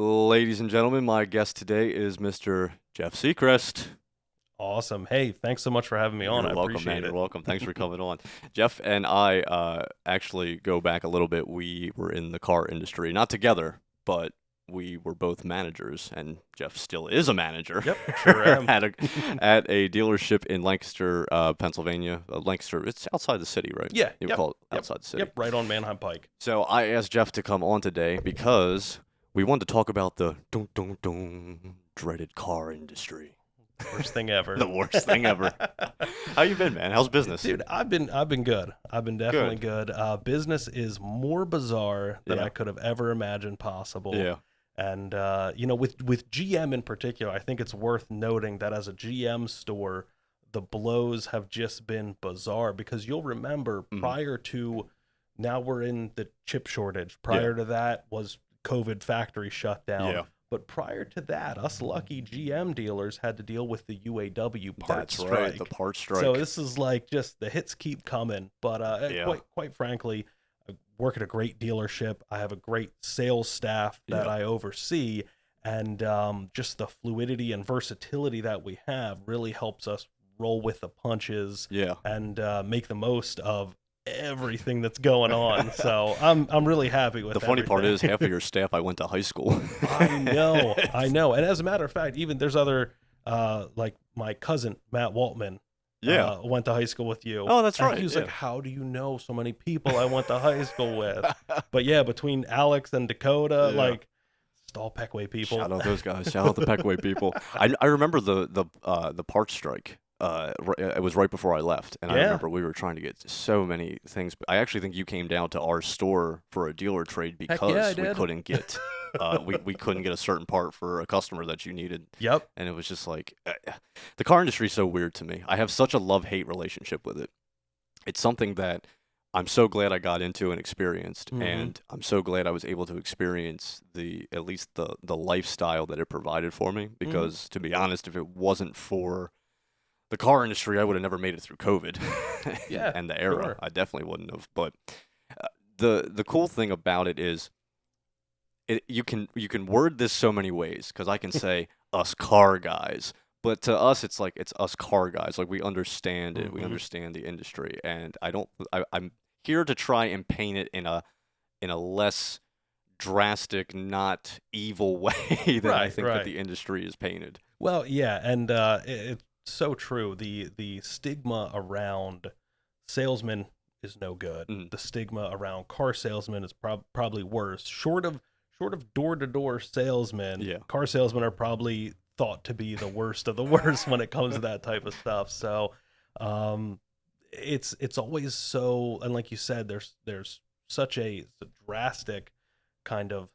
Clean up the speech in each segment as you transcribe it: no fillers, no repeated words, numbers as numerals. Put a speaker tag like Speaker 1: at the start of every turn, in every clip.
Speaker 1: Ladies and gentlemen, my guest today is Mr. Jeff Siegrist.
Speaker 2: Awesome. Hey, thanks so much for having me on.
Speaker 1: You're
Speaker 2: I
Speaker 1: welcome, man.
Speaker 2: appreciate
Speaker 1: You're
Speaker 2: it.
Speaker 1: welcome. Thanks for coming on. Jeff and I actually go back a little bit. We were in the car industry, not together, but we were both managers, and Jeff still is a manager
Speaker 2: Yep, sure am.
Speaker 1: at a at a dealership in Lancaster, Pennsylvania. Lancaster, it's outside the city, right?
Speaker 2: Yeah,
Speaker 1: You would
Speaker 2: yep,
Speaker 1: call it
Speaker 2: yep,
Speaker 1: outside the city.
Speaker 2: yep, right on Manheim Pike.
Speaker 1: So I asked Jeff to come on today because we wanted to talk about the dreaded car industry.
Speaker 2: Worst thing ever.
Speaker 1: The worst thing ever. How you been, man? How's business?
Speaker 2: Dude, I've been good. I've been definitely
Speaker 1: Good.
Speaker 2: good. Business is more bizarre than
Speaker 1: Yeah.
Speaker 2: I could have ever imagined possible.
Speaker 1: Yeah.
Speaker 2: And with GM in particular, I think it's worth noting that as a GM store, the blows have just been bizarre because you'll remember
Speaker 1: Mhm.
Speaker 2: prior to now we're in the chip shortage. Prior to that was COVID factory shutdown.
Speaker 1: Yeah.
Speaker 2: But prior to that, us lucky GM dealers had to deal with the UAW parts
Speaker 1: That's
Speaker 2: strike.
Speaker 1: right. The part strike.
Speaker 2: So this is like just the hits keep coming. But
Speaker 1: Yeah.
Speaker 2: quite frankly, I work at a great dealership. I have a great sales staff that
Speaker 1: Yeah.
Speaker 2: I oversee, and just the fluidity and versatility that we have really helps us roll with the punches
Speaker 1: Yeah.
Speaker 2: and make the most of everything that's going on. So I'm really happy with
Speaker 1: The funny part is
Speaker 2: everything.
Speaker 1: half of your staff I went to high school.
Speaker 2: I know. And as a matter of fact, even there's other like my cousin Matt Waltman
Speaker 1: Yeah.
Speaker 2: went to high school with you.
Speaker 1: Oh, that's
Speaker 2: And
Speaker 1: right.
Speaker 2: he was
Speaker 1: Yeah.
Speaker 2: like, "How do you know so many people I went to high school with?" But yeah, between Alex and Dakota,
Speaker 1: Yeah.
Speaker 2: like it's all Peckway people.
Speaker 1: Shout out those guys. Shout out the Peckway people. I remember the part strike. It was right before I left, and I
Speaker 2: Yeah.
Speaker 1: remember we were trying to get so many things. I actually think you came down to our store for a dealer trade
Speaker 2: Heck
Speaker 1: because
Speaker 2: yeah, I
Speaker 1: we
Speaker 2: did.
Speaker 1: couldn't get we couldn't get a certain part for a customer that you needed,
Speaker 2: Yep.
Speaker 1: and it was just like the car industry is so weird to me. I have such a love-hate relationship with it. It's something that I'm so glad I got into and experienced,
Speaker 2: Mhm.
Speaker 1: and I'm so glad I was able to experience at least the lifestyle that it provided for me. Because to be honest, if it wasn't for the car industry, I would have never made it through COVID
Speaker 2: Yeah,
Speaker 1: and the era.
Speaker 2: sure.
Speaker 1: I definitely wouldn't have. But the cool thing about it is you can word this so many ways because I can say us car guys, but to us it's us car guys. Like we understand it, we
Speaker 2: Mhm.
Speaker 1: understand the industry, and I'm here to try and paint it in a less drastic, not evil way than I
Speaker 2: Right,
Speaker 1: think that
Speaker 2: right.
Speaker 1: the industry is painted.
Speaker 2: Well, yeah, and it's so true. The stigma around salesmen is no good.
Speaker 1: Mhm.
Speaker 2: The stigma around car salesmen is probably worse. Short of door-to-door salesmen,
Speaker 1: Yeah.
Speaker 2: car salesmen are probably thought to be the worst of the worst when it comes to that type of stuff. So, um, it's always so, and like you said, there's such a drastic kind of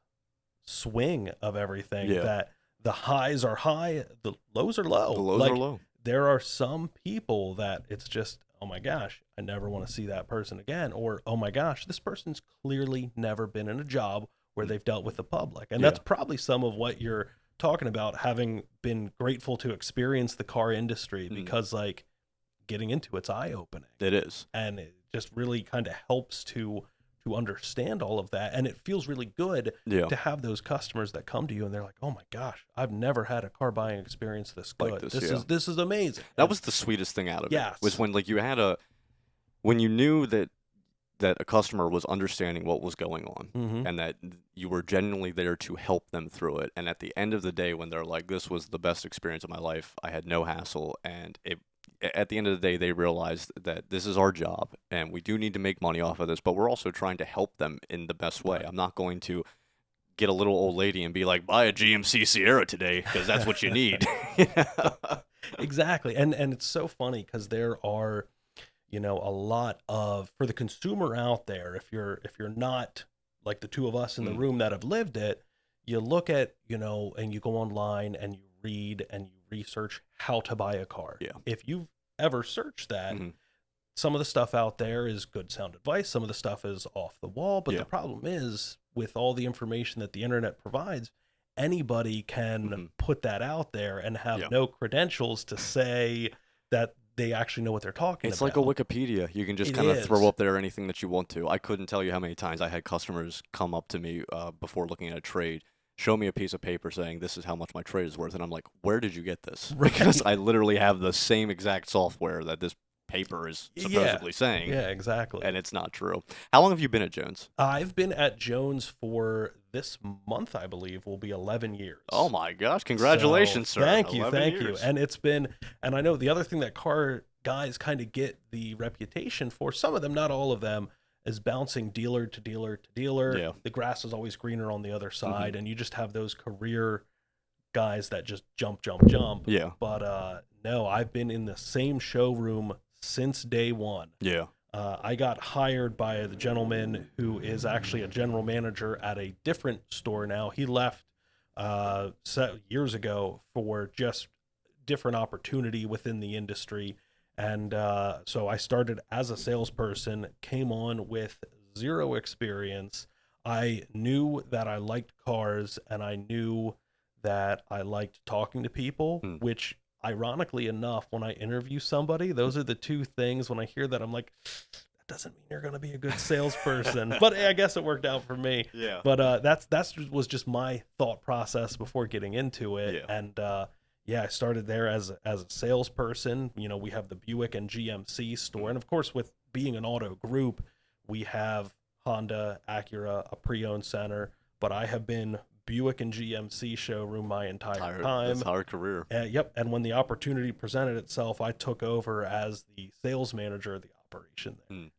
Speaker 2: swing of everything
Speaker 1: Yeah.
Speaker 2: that the highs are high, the lows are low.
Speaker 1: The lows
Speaker 2: Like
Speaker 1: are low.
Speaker 2: there are some people that it's just, oh my gosh, I never want to see that person again, or oh my gosh, this person's clearly never been in a job where they've dealt with the public. And
Speaker 1: Yeah.
Speaker 2: that's probably some of what you're talking about, having been grateful to experience the car industry, because like getting into it's eye opening,
Speaker 1: It is.
Speaker 2: and it just really kind of helps to understand all of that. And it feels really good
Speaker 1: Yeah.
Speaker 2: to have those customers that come to you and they're like, oh my gosh, I've never had a car buying experience this
Speaker 1: Like
Speaker 2: good.
Speaker 1: this, yeah.
Speaker 2: This is amazing.
Speaker 1: That
Speaker 2: And
Speaker 1: was the sweetest thing out of it.
Speaker 2: Yes.
Speaker 1: Was when like when you knew that a customer was understanding what was going on,
Speaker 2: Mhm.
Speaker 1: and that you were genuinely there to help them through it. And at the end of the day, when they're like, "This was the best experience of my life. I had no hassle," and at the end of the day, they realized that this is our job, and we do need to make money off of this, but we're also trying to help them in the best way.
Speaker 2: Right.
Speaker 1: I'm not going to get a little old lady and be like, "Buy a GMC Sierra today because that's what you need."
Speaker 2: Exactly. And it's so funny because there are, a lot of, for the consumer out there, if you're not like the two of us in the
Speaker 1: Mm.
Speaker 2: room that have lived it, you look at, and you go online and you read and you research how to buy a car.
Speaker 1: Yeah.
Speaker 2: If you've ever searched that,
Speaker 1: Mhm.
Speaker 2: some of the stuff out there is good sound advice, some of the stuff is off the wall, but
Speaker 1: Yeah.
Speaker 2: the problem is with all the information that the internet provides, anybody can
Speaker 1: Mhm.
Speaker 2: put that out there and have
Speaker 1: Yeah.
Speaker 2: no credentials to say that they actually know what they're talking
Speaker 1: It's
Speaker 2: about.
Speaker 1: like a Wikipedia. You can just
Speaker 2: It
Speaker 1: kind of throw
Speaker 2: is.
Speaker 1: up there anything that you want to. I couldn't tell you how many times I had customers come up to me before looking at a trade show me a piece of paper saying this is how much my trade is worth. And I'm like, where did you get this? Because
Speaker 2: Right.
Speaker 1: I literally have the same exact software that this paper is
Speaker 2: Yeah.
Speaker 1: supposedly saying,
Speaker 2: Yeah, exactly.
Speaker 1: and it's not true. How long have you been at Jones?
Speaker 2: I've been at Jones for this month, I believe, will be 11
Speaker 1: Oh
Speaker 2: years.
Speaker 1: my gosh,
Speaker 2: So
Speaker 1: congratulations, sir.
Speaker 2: thank you,
Speaker 1: 11
Speaker 2: thank you.
Speaker 1: years.
Speaker 2: And it's been, and I know the other thing that car guys kind of get the reputation for, some of them, not all of them, is bouncing dealer to dealer to dealer.
Speaker 1: Yeah.
Speaker 2: The grass is always greener on the other
Speaker 1: Hmm.
Speaker 2: side, and you just have those career guys that just jump, jump, jump.
Speaker 1: Yeah.
Speaker 2: But no, I've been in the same showroom since day one.
Speaker 1: Yeah.
Speaker 2: I got hired by the gentleman who is actually a general manager at a different store now. He left years ago for just different opportunity within the industry. And so I started as a salesperson, came on with zero experience. I knew that I liked cars and I knew that I liked talking to people,
Speaker 1: Mm.
Speaker 2: which ironically enough, when I interview somebody, those are the two things when I hear that I'm like, that doesn't mean you're going to be a good salesperson. But I guess it worked out for me.
Speaker 1: Yeah.
Speaker 2: But that's was just my thought process before getting into it.
Speaker 1: Yeah.
Speaker 2: And yeah, I started there as a salesperson. You know, we have the Buick and GMC store, and of course, with being an auto group, we have Honda, Acura, a pre-owned center. But I have been Buick and GMC showroom my entire time.
Speaker 1: That's our career.
Speaker 2: Yep. And when the opportunity presented itself, I took over as the sales manager of the operation there.
Speaker 1: Mm.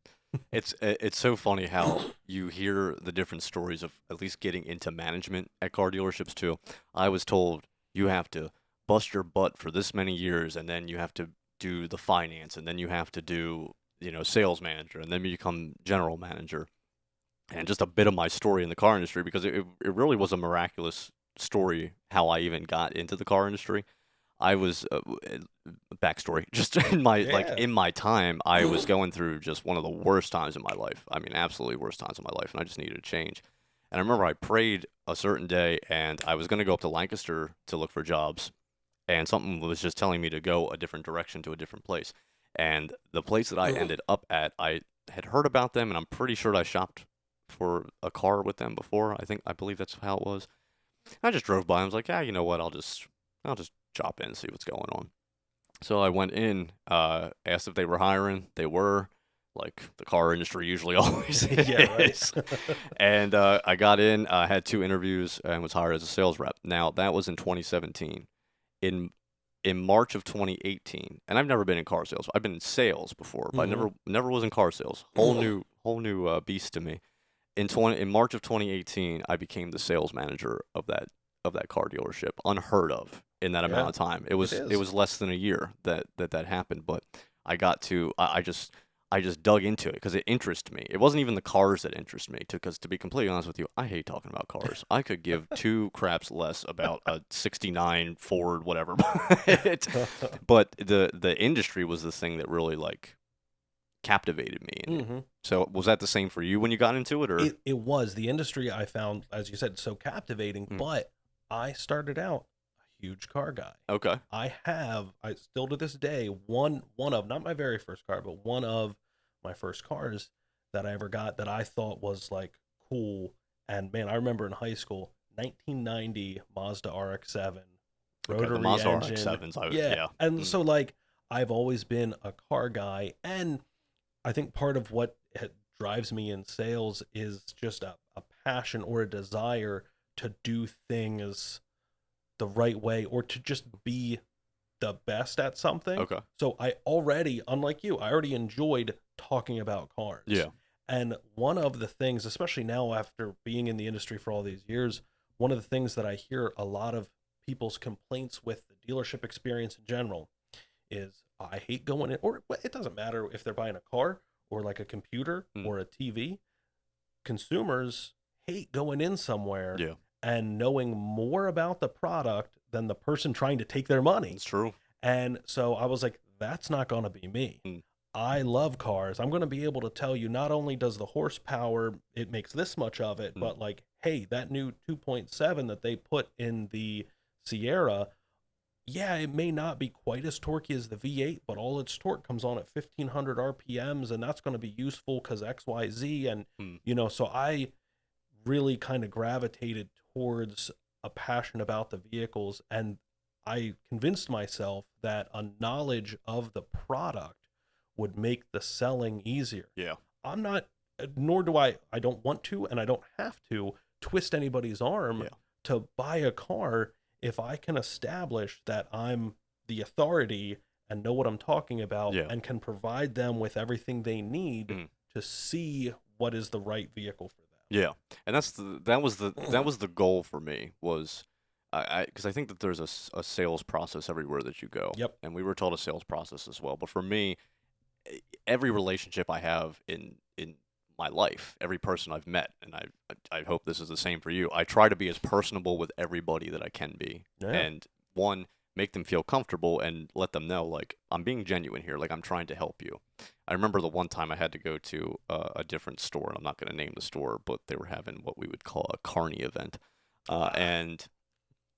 Speaker 1: It's so funny how you hear the different stories of at least getting into management at car dealerships too. I was told you have to bust your butt for this many years, and then you have to do the finance, and then you have to do, sales manager, and then you become general manager. And just a bit of my story in the car industry, because it really was a miraculous story how I even got into the car industry. I was backstory. Just
Speaker 2: Yeah.
Speaker 1: in my time, I was going through just one of the worst times in my life. I mean, absolutely worst times in my life, and I just needed a change. And I remember I prayed a certain day, and I was going to go up to Lancaster to look for jobs, and something was just telling me to go a different direction to a different place. And the place that I ended up at, I had heard about them, and I'm pretty sure I shopped for a car with them before. I believe that's how it was. I just drove by. I was like, yeah, you know what? I'll just drop in and see what's going on. So I went in, asked if they were hiring. They were, like the car industry usually always
Speaker 2: Yeah, right.
Speaker 1: is. And I got in, had two interviews, and was hired as a sales rep. Now that was in 2017. In March of 2018, and I've never been in car sales. I've been in sales before, but I
Speaker 2: Hmm.
Speaker 1: never was in car sales. Whole new beast to me. In March of 2018, I became the sales manager of that car dealership. Unheard of in that amount
Speaker 2: Yeah,
Speaker 1: of time. It
Speaker 2: it
Speaker 1: was it
Speaker 2: is.
Speaker 1: was less than a year that happened, but I just dug into it because it interested me. It wasn't even the cars that interest me, because to be completely honest with you, I hate talking about cars. I could give two craps less about a '69 Ford whatever. But the industry was the thing that really like captivated me in it.
Speaker 2: Hmm.
Speaker 1: So was that the same for you when you got into it, or?
Speaker 2: It was the industry I found, as you said, so captivating.
Speaker 1: Mm,
Speaker 2: But I started out a huge car guy.
Speaker 1: okay.
Speaker 2: I still to this day, one of, not my very first car, but one of my first cars that I ever got that I thought was like cool. And man, I remember in high school, 1990 Mazda RX-7,
Speaker 1: Okay, the
Speaker 2: rotary
Speaker 1: Mazda
Speaker 2: engine.
Speaker 1: RX-7s,
Speaker 2: Yeah.
Speaker 1: yeah.
Speaker 2: And
Speaker 1: Mm,
Speaker 2: so like I've always been a car guy, and I think part of what drives me in sales is just a passion or a desire to do things the right way, or to just be the best at something.
Speaker 1: okay.
Speaker 2: So I already, unlike you, I already enjoyed talking about cars.
Speaker 1: Yeah.
Speaker 2: And one of the things, especially now after being in the industry for all these years, one of the things that I hear a lot of people's complaints with the dealership experience in general is, I hate going in, or it doesn't matter if they're buying a car or like a computer
Speaker 1: Mm,
Speaker 2: or a TV. Consumers hate going in somewhere
Speaker 1: yeah.
Speaker 2: and knowing more about the product than the person trying to take their money.
Speaker 1: It's true.
Speaker 2: And so I was like, that's not going to be me.
Speaker 1: Mm,
Speaker 2: I love cars. I'm going to be able to tell you, not only does the horsepower, it makes this much of it,
Speaker 1: mm,
Speaker 2: but like, hey, that new 2.7 that they put in the Sierra, yeah, it may not be quite as torquey as the V8, but all its torque comes on at 1500 RPMs, and that's going to be useful because XYZ. And,
Speaker 1: mm,
Speaker 2: so I really kind of gravitated towards a passion about the vehicles, and I convinced myself that a knowledge of the product would make the selling easier.
Speaker 1: Yeah.
Speaker 2: I'm not, nor do I don't want to, and I don't have to twist anybody's arm
Speaker 1: Yeah.
Speaker 2: to buy a car if I can establish that I'm the authority and know what I'm talking about
Speaker 1: Yeah.
Speaker 2: and can provide them with everything they need
Speaker 1: Mhm.
Speaker 2: to see what is the right vehicle for
Speaker 1: Yeah, and that was the goal for me was because I think that there's a sales process everywhere that you go,
Speaker 2: Yep.
Speaker 1: and we were told a sales process as well. But for me, every relationship I have in my life, every person I've met, and I hope this is the same for you. I try to be as personable with everybody that I can be,
Speaker 2: them. Yeah.
Speaker 1: and one, make them feel comfortable and let them know like I'm being genuine here, like I'm trying to help you. I remember the one time I had to go to a different store, and I'm not going to name the store, but they were having what we would call a carny event,
Speaker 2: Ah,
Speaker 1: and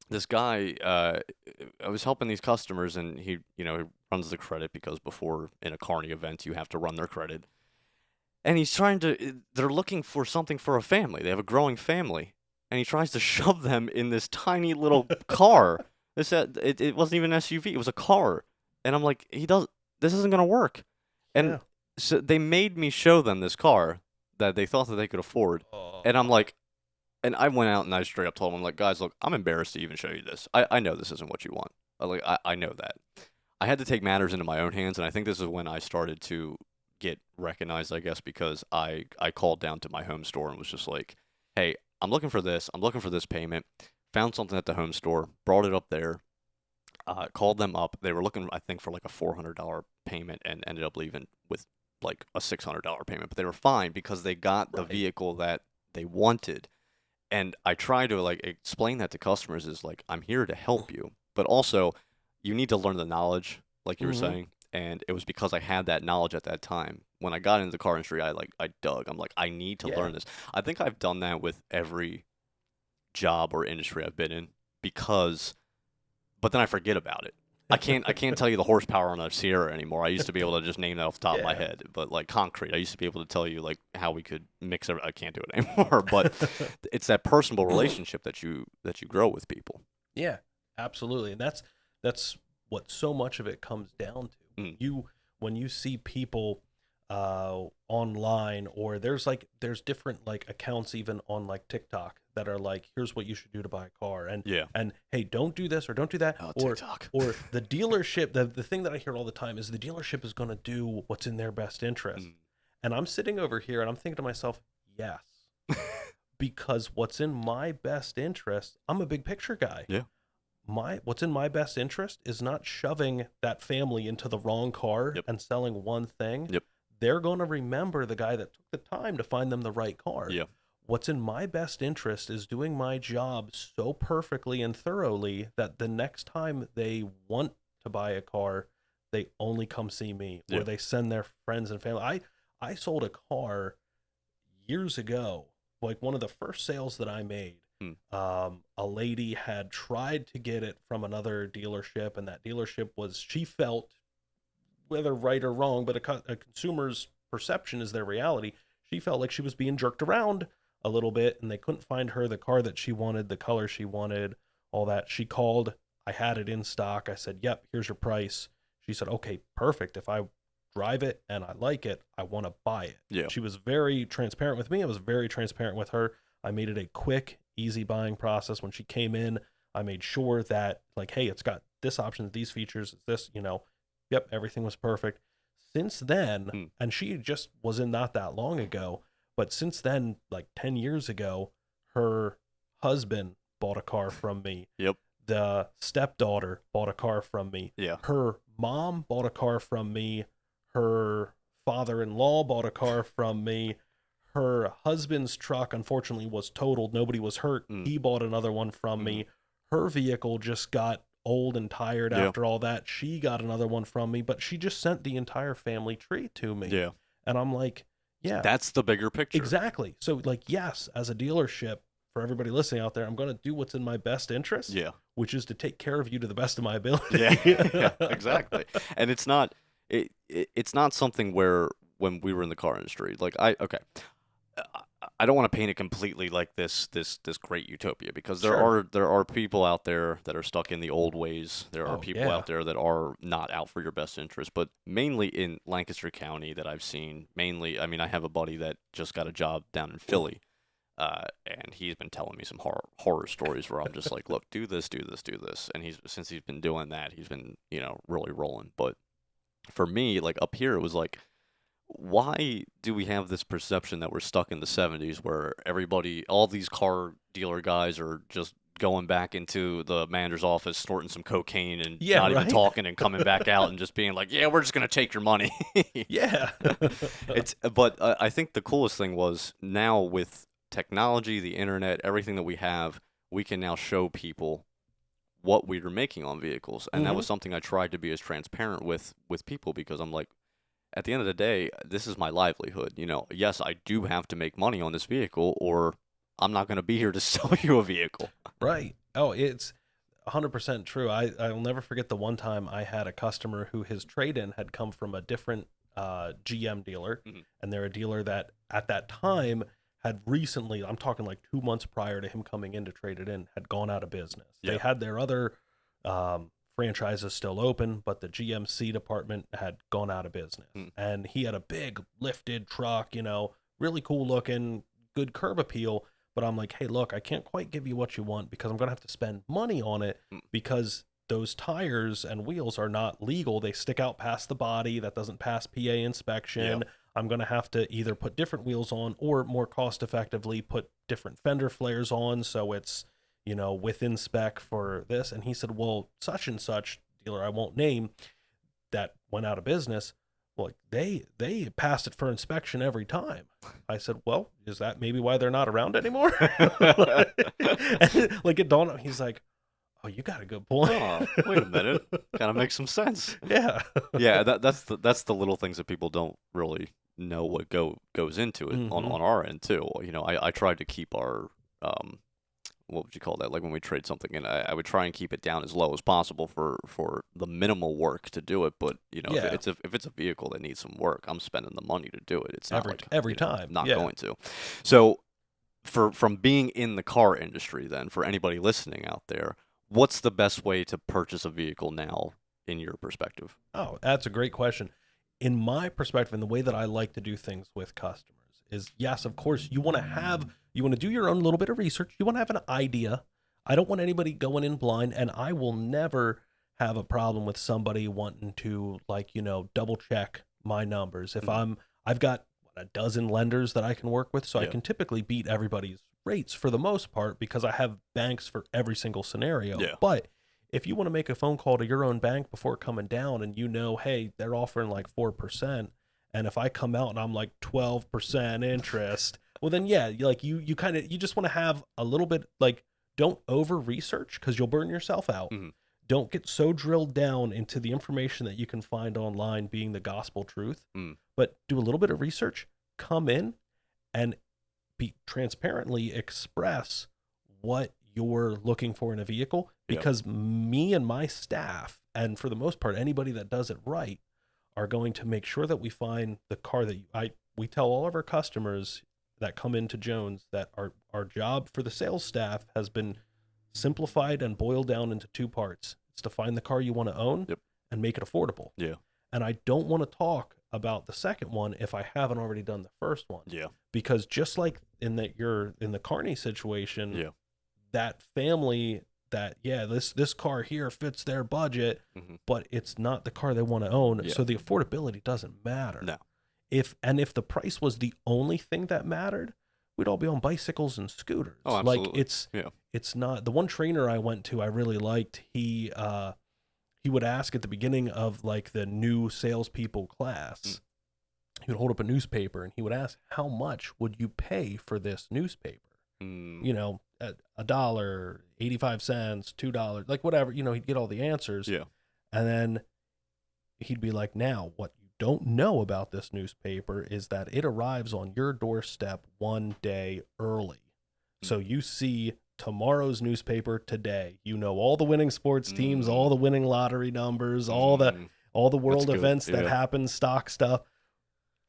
Speaker 1: this guy, I was helping these customers, and he runs the credit because before in a carny event you have to run their credit, and he's trying to. They're looking for something for a family. They have a growing family, and he tries to shove them in this tiny little car. It wasn't even an SUV; it was a car, and I'm like, he does. This isn't gonna work, and
Speaker 2: yeah.
Speaker 1: so they made me show them this car that they thought that they could afford, and I'm
Speaker 2: Oh,
Speaker 1: like, and I went out and I straight up told them, I'm like, guys, look, I'm embarrassed to even show you this. I know this isn't what you want. I know that. I had to take matters into my own hands, and I think this is when I started to get recognized, I guess, because I called down to my home store and was just like, hey, I'm looking for this. I'm looking for this payment. Found something at the home store, brought it up there, called them up. They were looking, I think, for like a $400 payment and ended up leaving with like a $600 payment. But they were fine because they got the
Speaker 2: right.
Speaker 1: vehicle that they wanted. And I try to like explain that to customers is like I'm here to help you, but also you need to learn the knowledge, like you were
Speaker 2: Mm-hmm.
Speaker 1: saying. And it was because I had that knowledge at that time. When I got into the car industry, I dug. I'm like, I need to
Speaker 2: Yeah.
Speaker 1: learn this. I think I've done that with every job or industry I've been in because but then I forget about it. I can't tell you the horsepower on a Sierra anymore. I used to be able to just name that off the top of my
Speaker 2: Yeah.
Speaker 1: head, but like concrete, I used to be able to tell you like how we could mix it. I can't do it anymore, but it's that personable relationship that you grow with people.
Speaker 2: Yeah, absolutely. And that's what so much of it comes down to.
Speaker 1: Mm,
Speaker 2: When you see people online, or there's different like accounts even on like TikTok that are like, here's what you should do to buy a car,
Speaker 1: yeah.
Speaker 2: and hey, don't do this or don't do that,
Speaker 1: Oh, TikTok.
Speaker 2: or the dealership, the thing that I hear all the time is the dealership is going to do what's in their best interest.
Speaker 1: Mm.
Speaker 2: And I'm sitting over here and I'm thinking to myself, yes, because what's in my best interest, I'm a big picture guy.
Speaker 1: Yeah.
Speaker 2: My What's in my best interest is not shoving that family into the wrong car
Speaker 1: Yep.
Speaker 2: and selling one thing.
Speaker 1: Yep.
Speaker 2: They're going to remember the guy that took the time to find them the right car.
Speaker 1: Yeah.
Speaker 2: What's in my best interest is doing my job so perfectly and thoroughly that the next time they want to buy a car, they only come see me,
Speaker 1: Yeah.
Speaker 2: or they send their friends and family. I sold a car years ago, like one of the first sales that I made.
Speaker 1: Mm.
Speaker 2: A lady had tried to get it from another dealership, and that dealership was, she felt, whether right or wrong, but a consumer's perception is their reality. She felt like she was being jerked around a little bit, and they couldn't find her the car that she wanted, the color she wanted, all that. She called. I had it in stock. I said, "Yep, here's your price." She said, "Okay, perfect. If I drive it and I like it, I want to buy it."
Speaker 1: Yeah.
Speaker 2: She was very transparent with me. I was very transparent with her. I made it a quick, easy buying process. When she came in, I made sure that, like, hey, it's got this option, these features, this, yep, everything was perfect. Since then,
Speaker 1: Mm.
Speaker 2: and she just was in not that long ago, but since then, like 10 years ago, her husband bought a car from me.
Speaker 1: Yep.
Speaker 2: The stepdaughter bought a car from me.
Speaker 1: Yeah.
Speaker 2: Her mom bought a car from me. Her father-in-law bought a car from me. Her husband's truck, unfortunately, was totaled. Nobody was hurt.
Speaker 1: Mm.
Speaker 2: He bought another one from
Speaker 1: Mm.
Speaker 2: me. Her vehicle just got old and tired
Speaker 1: Yeah.
Speaker 2: after all that. She got another one from me, but she just sent the entire family tree to me.
Speaker 1: Yeah.
Speaker 2: And I'm like, yeah,
Speaker 1: That's the bigger picture.
Speaker 2: exactly. So, like, yes, as a dealership, for everybody listening out there, I'm going to do what's in my best interest,
Speaker 1: Yeah.
Speaker 2: which is to take care of you to the best of my ability.
Speaker 1: Yeah. Yeah. Exactly. And it's not something where when we were in the car industry, like okay, I don't want to paint it completely like this great utopia, because
Speaker 2: Sure.
Speaker 1: there are people out there that are stuck in the old ways. There are
Speaker 2: Oh
Speaker 1: people
Speaker 2: yeah.
Speaker 1: out there that are not out for your best interest, but mainly in Lancaster County that I've seen. Mainly, I mean, I have a buddy that just got a job down in Philly, and he's been telling me some horror stories where I'm just like, look, do this, do this, do this, and since he's been doing that, he's been really rolling. But for me, like up here, it was like, why do we have this perception that we're stuck in the 70s where everybody, all these car dealer guys are just going back into the manager's office, snorting some cocaine and
Speaker 2: Yeah,
Speaker 1: not even
Speaker 2: right?
Speaker 1: talking, and coming back out and just being like, yeah, we're just going to take your money.
Speaker 2: Yeah.
Speaker 1: But I think the coolest thing was, now with technology, the internet, everything that we have, we can now show people what we were making on vehicles. And that
Speaker 2: Hmm.
Speaker 1: was something I tried to be as transparent with people, because I'm like, at the end of the day, this is my livelihood. Yes, I do have to make money on this vehicle, or I'm not going to be here to sell you a vehicle.
Speaker 2: Right. Oh, it's 100% true. I'll never forget the one time I had a customer who his trade-in had come from a different GM dealer,
Speaker 1: Mhm.
Speaker 2: and they're a dealer that at that time had recently, I'm talking like 2 months prior to him coming in to trade it in, had gone out of business. They
Speaker 1: Yeah.
Speaker 2: had their other franchises still open, but the GMC department had gone out of business.
Speaker 1: Mm.
Speaker 2: And he had a big lifted truck, really cool looking, good curb appeal. But I'm like, hey, look, I can't quite give you what you want because I'm going to have to spend money on it,
Speaker 1: Mm.
Speaker 2: because those tires and wheels are not legal. They stick out past the body. That doesn't pass PA
Speaker 1: Yeah.
Speaker 2: inspection. I'm going to have to either put different wheels on, or more cost effectively put different fender flares on, so it's, within spec for this. And he said, well, such and such dealer I won't name, that went out of business, well, they passed it for inspection every time. I said, well, is that maybe why they're not around anymore? Like it dawned on, he's like, oh, you got a good point.
Speaker 1: Oh, wait a minute. Kind of makes some sense.
Speaker 2: Yeah.
Speaker 1: Yeah, that's the little things that people don't really know what goes into it on
Speaker 2: Hmm.
Speaker 1: on our end too. I tried to keep our what would you call that? Like when we trade something in, I would try and keep it down as low as possible for the minimal work to do it. But if
Speaker 2: Yeah.
Speaker 1: it's a vehicle that needs some work, I'm spending the money to do it. It's not like
Speaker 2: Every time.
Speaker 1: not
Speaker 2: Yeah.
Speaker 1: going to. So from being in the car industry, then, for anybody listening out there, what's the best way to purchase a vehicle now in your perspective?
Speaker 2: Oh, that's a great question. In my perspective, and the way that I like to do things with customers is, yes, of course, you want to do your own little bit of research. You want to have an idea. I don't want anybody going in blind, and I will never have a problem with somebody wanting to, like, double check my numbers. If
Speaker 1: Mhm.
Speaker 2: I've got a dozen lenders that I can work with, so I
Speaker 1: Yeah.
Speaker 2: can typically beat everybody's rates for the most part, because I have banks for every single scenario.
Speaker 1: Yeah.
Speaker 2: But if you want to make a phone call to your own bank before coming down, and hey, they're offering like 4%, and if I come out and I'm like 12% interest, well then yeah, you kind of, you just want to have a little bit, like, don't over research because you'll burn yourself out.
Speaker 1: Mhm.
Speaker 2: Don't get so drilled down into the information that you can find online being the gospel truth,
Speaker 1: Mm.
Speaker 2: but do a little bit of research, come in and be transparently express what you're looking for in a vehicle,
Speaker 1: Yeah.
Speaker 2: because me and my staff, and for the most part anybody that does it right, are going to make sure that we find the car that we tell all of our customers that come into Jones that our job for the sales staff has been simplified and boiled down into two parts. It's to find the car you want to own
Speaker 1: Yep.
Speaker 2: and make it affordable.
Speaker 1: Yeah.
Speaker 2: And I don't want to talk about the second one if I haven't already done the first one.
Speaker 1: Yeah.
Speaker 2: Because just like in that you're in the Carney situation,
Speaker 1: Yeah.
Speaker 2: that family that, yeah, this car here fits their budget,
Speaker 1: Mhm.
Speaker 2: but it's not the car they want to own.
Speaker 1: Yeah.
Speaker 2: So the affordability doesn't matter.
Speaker 1: No.
Speaker 2: If the price was the only thing that mattered, we'd all be on bicycles and scooters.
Speaker 1: Oh,
Speaker 2: Like
Speaker 1: absolutely. Yeah.
Speaker 2: it's not. The one trainer I went to I really liked. He would ask at the beginning of like the new salespeople class, he would hold up a newspaper and he would ask, how much would you pay for this newspaper?
Speaker 1: Mm.
Speaker 2: A dollar, 85 cents, $2, like whatever, he'd get all the answers.
Speaker 1: Yeah.
Speaker 2: And then he'd be like, now, what you don't know about this newspaper is that it arrives on your doorstep one day early. So you see tomorrow's newspaper today. You know all the winning sports teams, all the winning lottery numbers, all the world
Speaker 1: good.
Speaker 2: events that
Speaker 1: Yeah.
Speaker 2: happen, stock stuff.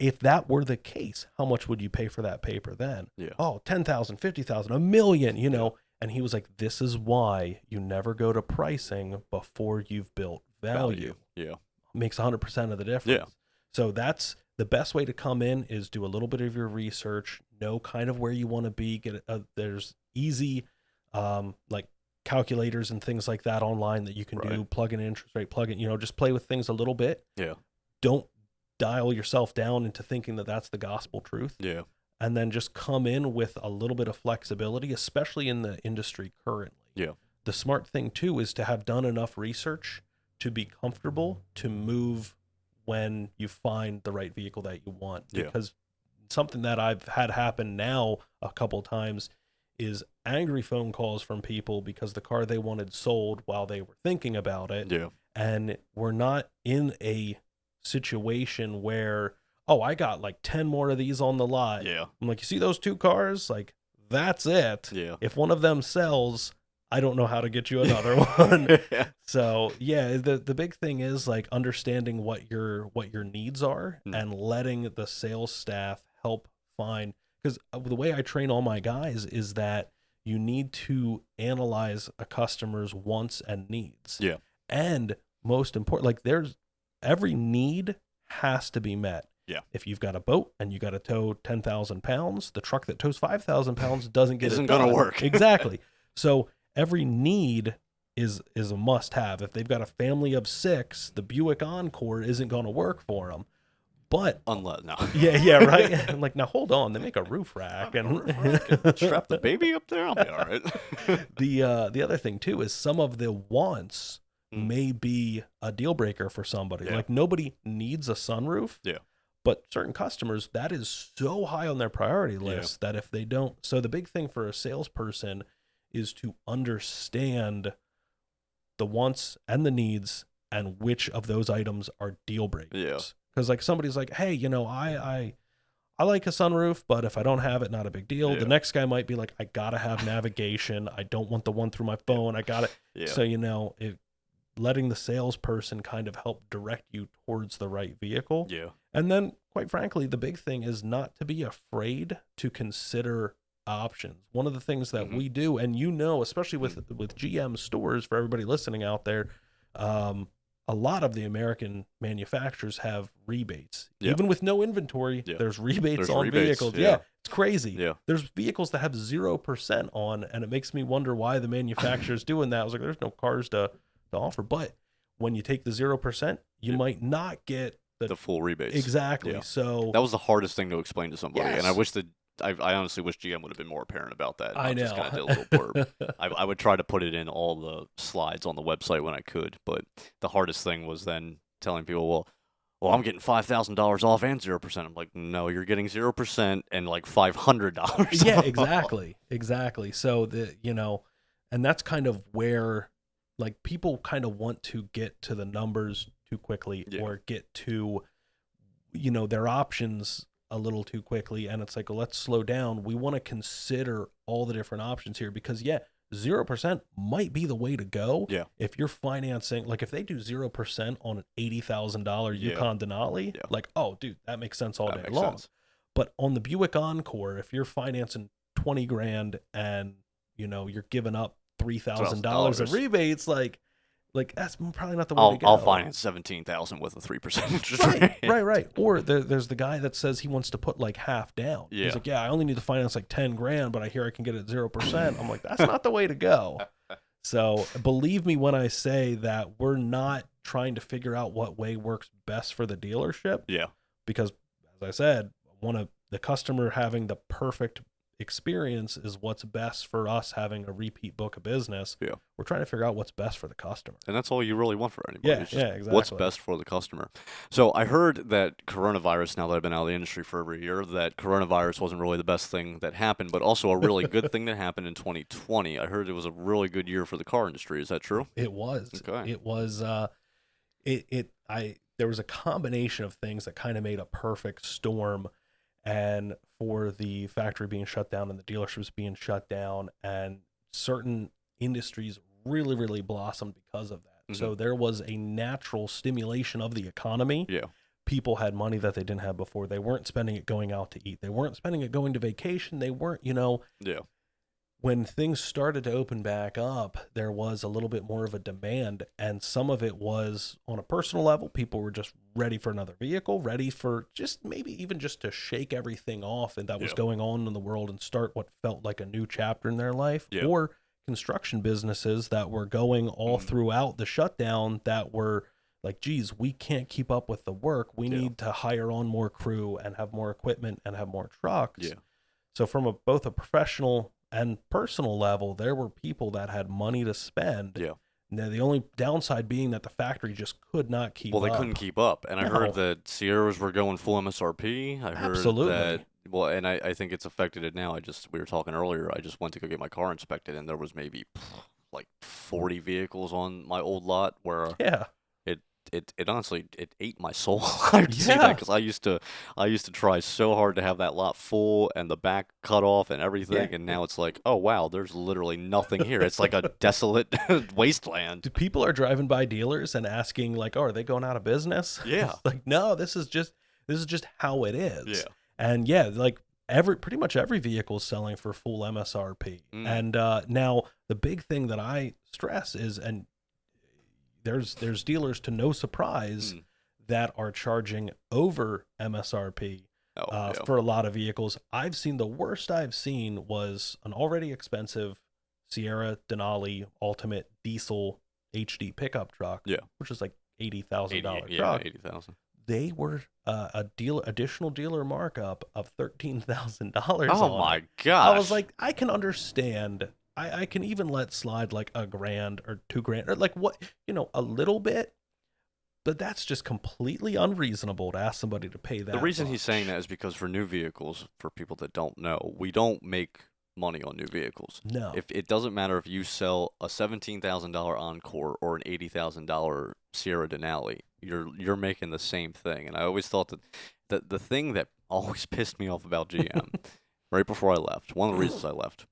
Speaker 2: if that were the case, how much would you pay for that paper then?
Speaker 1: Yeah.
Speaker 2: Oh, 10,000, 50,000, a million, you
Speaker 1: Yeah.
Speaker 2: know. And he was like, this is why you never go to pricing before you've built value.
Speaker 1: Yeah.
Speaker 2: Makes 100% of the difference.
Speaker 1: Yeah.
Speaker 2: So that's the best way to come in, is do a little bit of your research, know kind of where you want to be. There's easy like calculators and things like that online that you can do, plug in interest rate, plug in, you know, just play with things a little bit.
Speaker 1: Yeah.
Speaker 2: Don't dial yourself down into thinking that that's the gospel truth.
Speaker 1: Yeah.
Speaker 2: And then just come in with a little bit of flexibility, especially in the industry currently.
Speaker 1: Yeah.
Speaker 2: The smart thing too is to have done enough research to be comfortable to move when you find the right vehicle that you want.
Speaker 1: Yeah.
Speaker 2: Because something that I've had happen now a couple of times is angry phone calls from people because the car they wanted sold while they were thinking about it.
Speaker 1: Yeah.
Speaker 2: And we're not in a situation where, oh, I got like 10 more of these on the lot.
Speaker 1: Yeah.
Speaker 2: I'm like, you see those 2 cars? Like, that's it.
Speaker 1: Yeah.
Speaker 2: If one of them sells, I don't know how to get you another one.
Speaker 1: Yeah.
Speaker 2: So yeah, the big thing is like understanding what your needs are and letting the sales staff help find, because the way I train all my guys is that you need to analyze a customer's wants and needs.
Speaker 1: Yeah.
Speaker 2: And most important, like every need has to be met.
Speaker 1: Yeah.
Speaker 2: If you've got a boat and you got to tow 10,000 pounds, the truck that tows 5,000 pounds doesn't get
Speaker 1: Isn't
Speaker 2: it done.
Speaker 1: gonna work.
Speaker 2: Exactly. So every need is a must have. If they've got a family of 6, the Buick Encore isn't going to work for them. But
Speaker 1: unless no.
Speaker 2: Yeah, right. I'm like, now hold on, they make a roof rack and
Speaker 1: strap the baby up there. I'll be all right.
Speaker 2: The other thing too is some of the wants may be a deal breaker for somebody.
Speaker 1: Yeah.
Speaker 2: Like nobody needs a sunroof.
Speaker 1: Yeah.
Speaker 2: But certain customers, that is so high on their priority list that if they don't, so the big thing for a salesperson is to understand the wants and the needs and which of those items are deal breakers.
Speaker 1: Yeah.
Speaker 2: Because like somebody's like, hey, you know, I like a sunroof, but if I don't have it, not a big deal.
Speaker 1: Yeah.
Speaker 2: The next guy might be like, I gotta have navigation. I don't want the one through my phone. I got it.
Speaker 1: Yeah.
Speaker 2: So, you know, letting the salesperson kind of help direct you towards the right vehicle.
Speaker 1: Yeah.
Speaker 2: And then, quite frankly, the big thing is not to be afraid to consider options. One of the things that we do, and you know, especially with GM stores, for everybody listening out there, a lot of the American manufacturers have rebates.
Speaker 1: Yeah.
Speaker 2: Even with no inventory, there's rebates on vehicles.
Speaker 1: Yeah.
Speaker 2: It's crazy.
Speaker 1: Yeah.
Speaker 2: There's vehicles that have 0% on, and it makes me wonder why the manufacturer's doing that. I was like, there's no cars to offer. But when you take the 0%, you might not get
Speaker 1: the full rebates.
Speaker 2: Exactly.
Speaker 1: Yeah.
Speaker 2: So
Speaker 1: that was the hardest thing to explain to somebody.
Speaker 2: Yes.
Speaker 1: And I wish that I honestly wish GM would have been more apparent about that.
Speaker 2: I know.
Speaker 1: Just kind of did a little blurb. I would try to put it in all the slides on the website when I could, but the hardest thing was then telling people, well, I'm getting $5,000 off and 0%. I'm like, no, you're getting 0% and like $500.
Speaker 2: Yeah, exactly. So and that's kind of where like people kind of want to get to the numbers too quickly or get to, their options a little too quickly. And it's like, well, let's slow down. We want to consider all the different options here because 0% might be the way to go.
Speaker 1: Yeah.
Speaker 2: If you're financing, like if they do 0% on an $80,000 Yukon Denali, like, oh dude, that makes sense all day long. But on the Buick Encore, if you're financing 20 grand and you're giving up $3,000 of rebates, like that's probably not the way to go.
Speaker 1: I'll finance 17,000 with a 3% interest rate.
Speaker 2: Right. Or there's the guy that says he wants to put like half down.
Speaker 1: Yeah.
Speaker 2: He's like, I only need to finance like 10 grand, but I hear I can get it at 0%. I'm like, that's not the way to go. So believe me when I say that we're not trying to figure out what way works best for the dealership.
Speaker 1: Yeah.
Speaker 2: Because as I said, the customer having the perfect experience is what's best for us having a repeat book of business.
Speaker 1: Yeah.
Speaker 2: We're trying to figure out what's best for the customer.
Speaker 1: And that's all you really want for anybody.
Speaker 2: Yeah,
Speaker 1: it's just
Speaker 2: exactly.
Speaker 1: What's best for the customer. So I heard that coronavirus, now that I've been out of the industry for over a year, that coronavirus wasn't really the best thing that happened, but also a really good thing that happened in 2020. I heard it was a really good year for the car industry. Is that true?
Speaker 2: It was.
Speaker 1: Okay.
Speaker 2: It was there was a combination of things that kind of made a perfect storm. And for the factory being shut down and the dealerships being shut down, and certain industries really, really blossomed because of that. So there was a natural stimulation of the economy people had money that they didn't have before. They weren't spending it going out to eat. They weren't spending it going to vacation. They weren't,
Speaker 1: Yeah.
Speaker 2: when things started to open back up, there was a little bit more of a demand, and some of it was on a personal level. People were just ready for another vehicle, ready for just maybe even just to shake everything off and that was
Speaker 1: Yeah.
Speaker 2: going on in the world and start what felt like a new chapter in their life.
Speaker 1: Yeah.
Speaker 2: Or construction businesses that were going all throughout the shutdown that were like, geez, we can't keep up with the work. We need to hire on more crew and have more equipment and have more trucks.
Speaker 1: Yeah.
Speaker 2: So from both a professional and personal level, there were people that had money to spend.
Speaker 1: Yeah.
Speaker 2: Now, the only downside being that the factory just could not keep up.
Speaker 1: Well, they couldn't keep up. And I heard
Speaker 2: No.
Speaker 1: that Sierras were going full MSRP. I heard
Speaker 2: Absolutely.
Speaker 1: that, well, and I think it's affected it now. We were talking earlier, I just went to go get my car inspected, and there was maybe like 40 vehicles on my old lot where
Speaker 2: Yeah.
Speaker 1: it honestly it ate my soul. I see that because I used to try so hard to have that lot full and the back cut off and everything,
Speaker 2: Yeah.
Speaker 1: and now it's like, oh wow, there's literally nothing here. It's like a desolate wasteland.
Speaker 2: People are driving by dealers and asking like, "Oh, are they going out of business?"
Speaker 1: Yeah.
Speaker 2: It's like, no, this is just how it is.
Speaker 1: Yeah.
Speaker 2: And yeah, like pretty much every vehicle is selling for full MSRP. And now the big thing that I stress is, and there's dealers, to no surprise, that are charging over MSRP for a lot of vehicles. The worst I've seen was an already expensive Sierra Denali Ultimate Diesel HD pickup truck, which is like $80,000 truck.
Speaker 1: Yeah, 80,000.
Speaker 2: They were additional dealer markup of $13,000.
Speaker 1: Oh my gosh!
Speaker 2: I was like, I can understand. I can even let slide like $1,000 or $2,000 or like what, a little bit, but that's just completely unreasonable to ask somebody to pay that.
Speaker 1: The reason
Speaker 2: much.
Speaker 1: he's saying that is because for new vehicles, for people that don't know, we don't make money on new vehicles.
Speaker 2: No.
Speaker 1: If it doesn't matter if you sell a $17,000 Encore or an $80,000 Sierra Denali, you're making the same thing. And I always thought that the thing that always pissed me off about GM, right before I left, one of the reasons I left,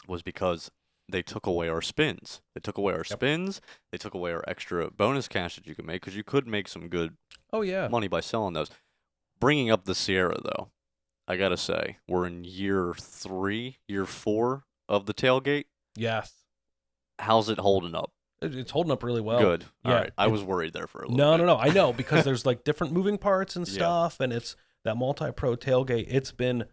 Speaker 1: was because they took away our spins. They took away our spins. They took away our extra bonus cash that you could make, because you could make some good money by selling those. Bringing up the Sierra, though, I got to say, we're in year 4 of the tailgate.
Speaker 2: Yes.
Speaker 1: How's it holding up?
Speaker 2: It's holding up really well.
Speaker 1: Good.
Speaker 2: Yeah.
Speaker 1: All right. I was worried there for a little bit.
Speaker 2: No. I know, because there's like different moving parts and stuff, and it's that multi-pro tailgate. It's been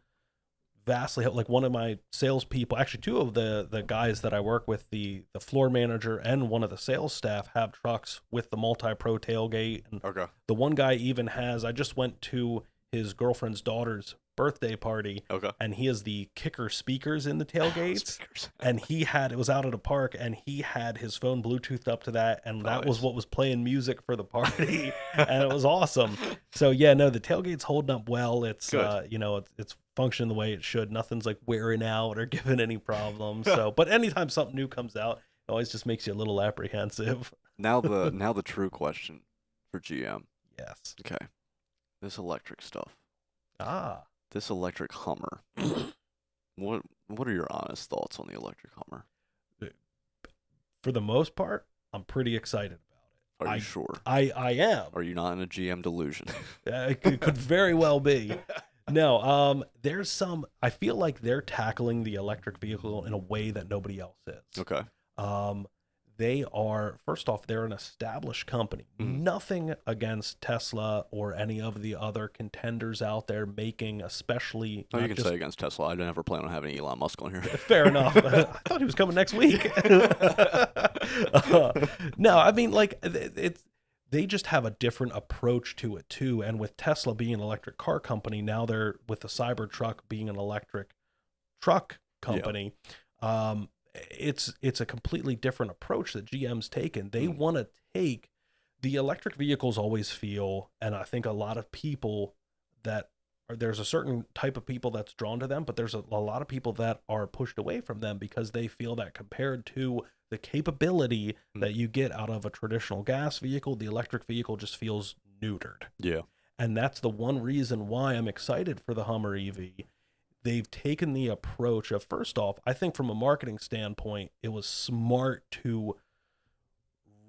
Speaker 2: vastly like one of my salespeople, actually two of the guys that I work with, the floor manager and one of the sales staff, have trucks with the multi-pro tailgate. And the one guy even has, I just went to his girlfriend's daughter's birthday party, and he has the kicker speakers in the tailgates. And it was out at a park, and he had his phone Bluetoothed up to that, and that was what was playing music for the party. And it was awesome. So yeah, no, the tailgate's holding up well. It's it's functioning the way it should. Nothing's like wearing out or giving any problems. So, but anytime something new comes out, it always just makes you a little apprehensive.
Speaker 1: Now the true question for GM.
Speaker 2: Yes.
Speaker 1: Okay. This electric stuff. This electric Hummer. What are your honest thoughts on the electric Hummer?
Speaker 2: For the most part, I'm pretty excited about it.
Speaker 1: Are you sure?
Speaker 2: I am.
Speaker 1: Are you not in a GM delusion?
Speaker 2: It could very well be. No, there's some. I feel like they're tackling the electric vehicle in a way that nobody else is.
Speaker 1: Okay.
Speaker 2: They are, first off, they're an established company. Nothing against Tesla or any of the other contenders out there making, especially.
Speaker 1: Oh, you can say against Tesla. I never plan on having Elon Musk on here.
Speaker 2: Fair enough. I thought he was coming next week. No, I mean, like, they just have a different approach to it too. And with Tesla being an electric car company, now they're with the Cybertruck being an electric truck company. It's a completely different approach that GM's taken. They want to take the electric vehicles, always feel, and I think a lot of people there's a certain type of people that's drawn to them, but there's a lot of people that are pushed away from them because they feel that compared to the capability that you get out of a traditional gas vehicle, the electric vehicle just feels neutered.
Speaker 1: Yeah.
Speaker 2: And that's the one reason why I'm excited for the Hummer EV. They've taken the approach of, first off, I think from a marketing standpoint, it was smart to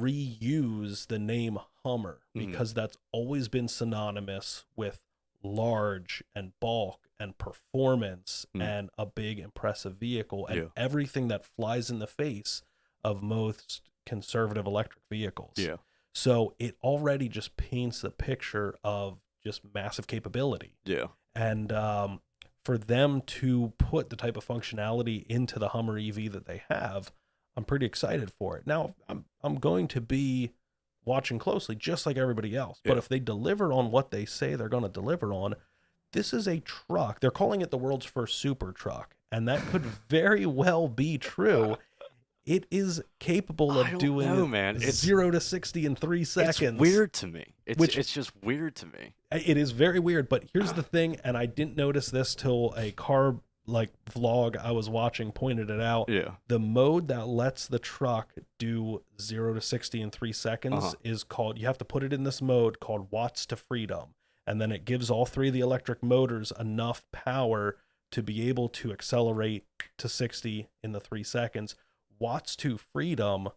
Speaker 2: reuse the name Hummer because that's always been synonymous with large and bulk and performance and a big impressive vehicle and everything that flies in the face of most conservative electric vehicles.
Speaker 1: Yeah.
Speaker 2: So it already just paints the picture of just massive capability.
Speaker 1: Yeah.
Speaker 2: And for them to put the type of functionality into the Hummer EV that they have, I'm pretty excited for it. Now, I'm going to be watching closely, just like everybody else.
Speaker 1: Yeah.
Speaker 2: But if they deliver on what they say they're going to deliver on, this is a truck. They're calling it the world's first super truck, and that could very well be true. It is capable of doing 0 to 60 in 3 seconds.
Speaker 1: It's weird to me. It's just weird to me.
Speaker 2: It is very weird, but here's the thing, and I didn't notice this till a car vlog I was watching pointed it out.
Speaker 1: Yeah.
Speaker 2: The mode that lets the truck do 0 to 60 in 3 seconds is called, you have to put it in this mode called watts to freedom. And then it gives all 3 of the electric motors enough power to be able to accelerate to 60 in the 3 seconds. Watts to freedom,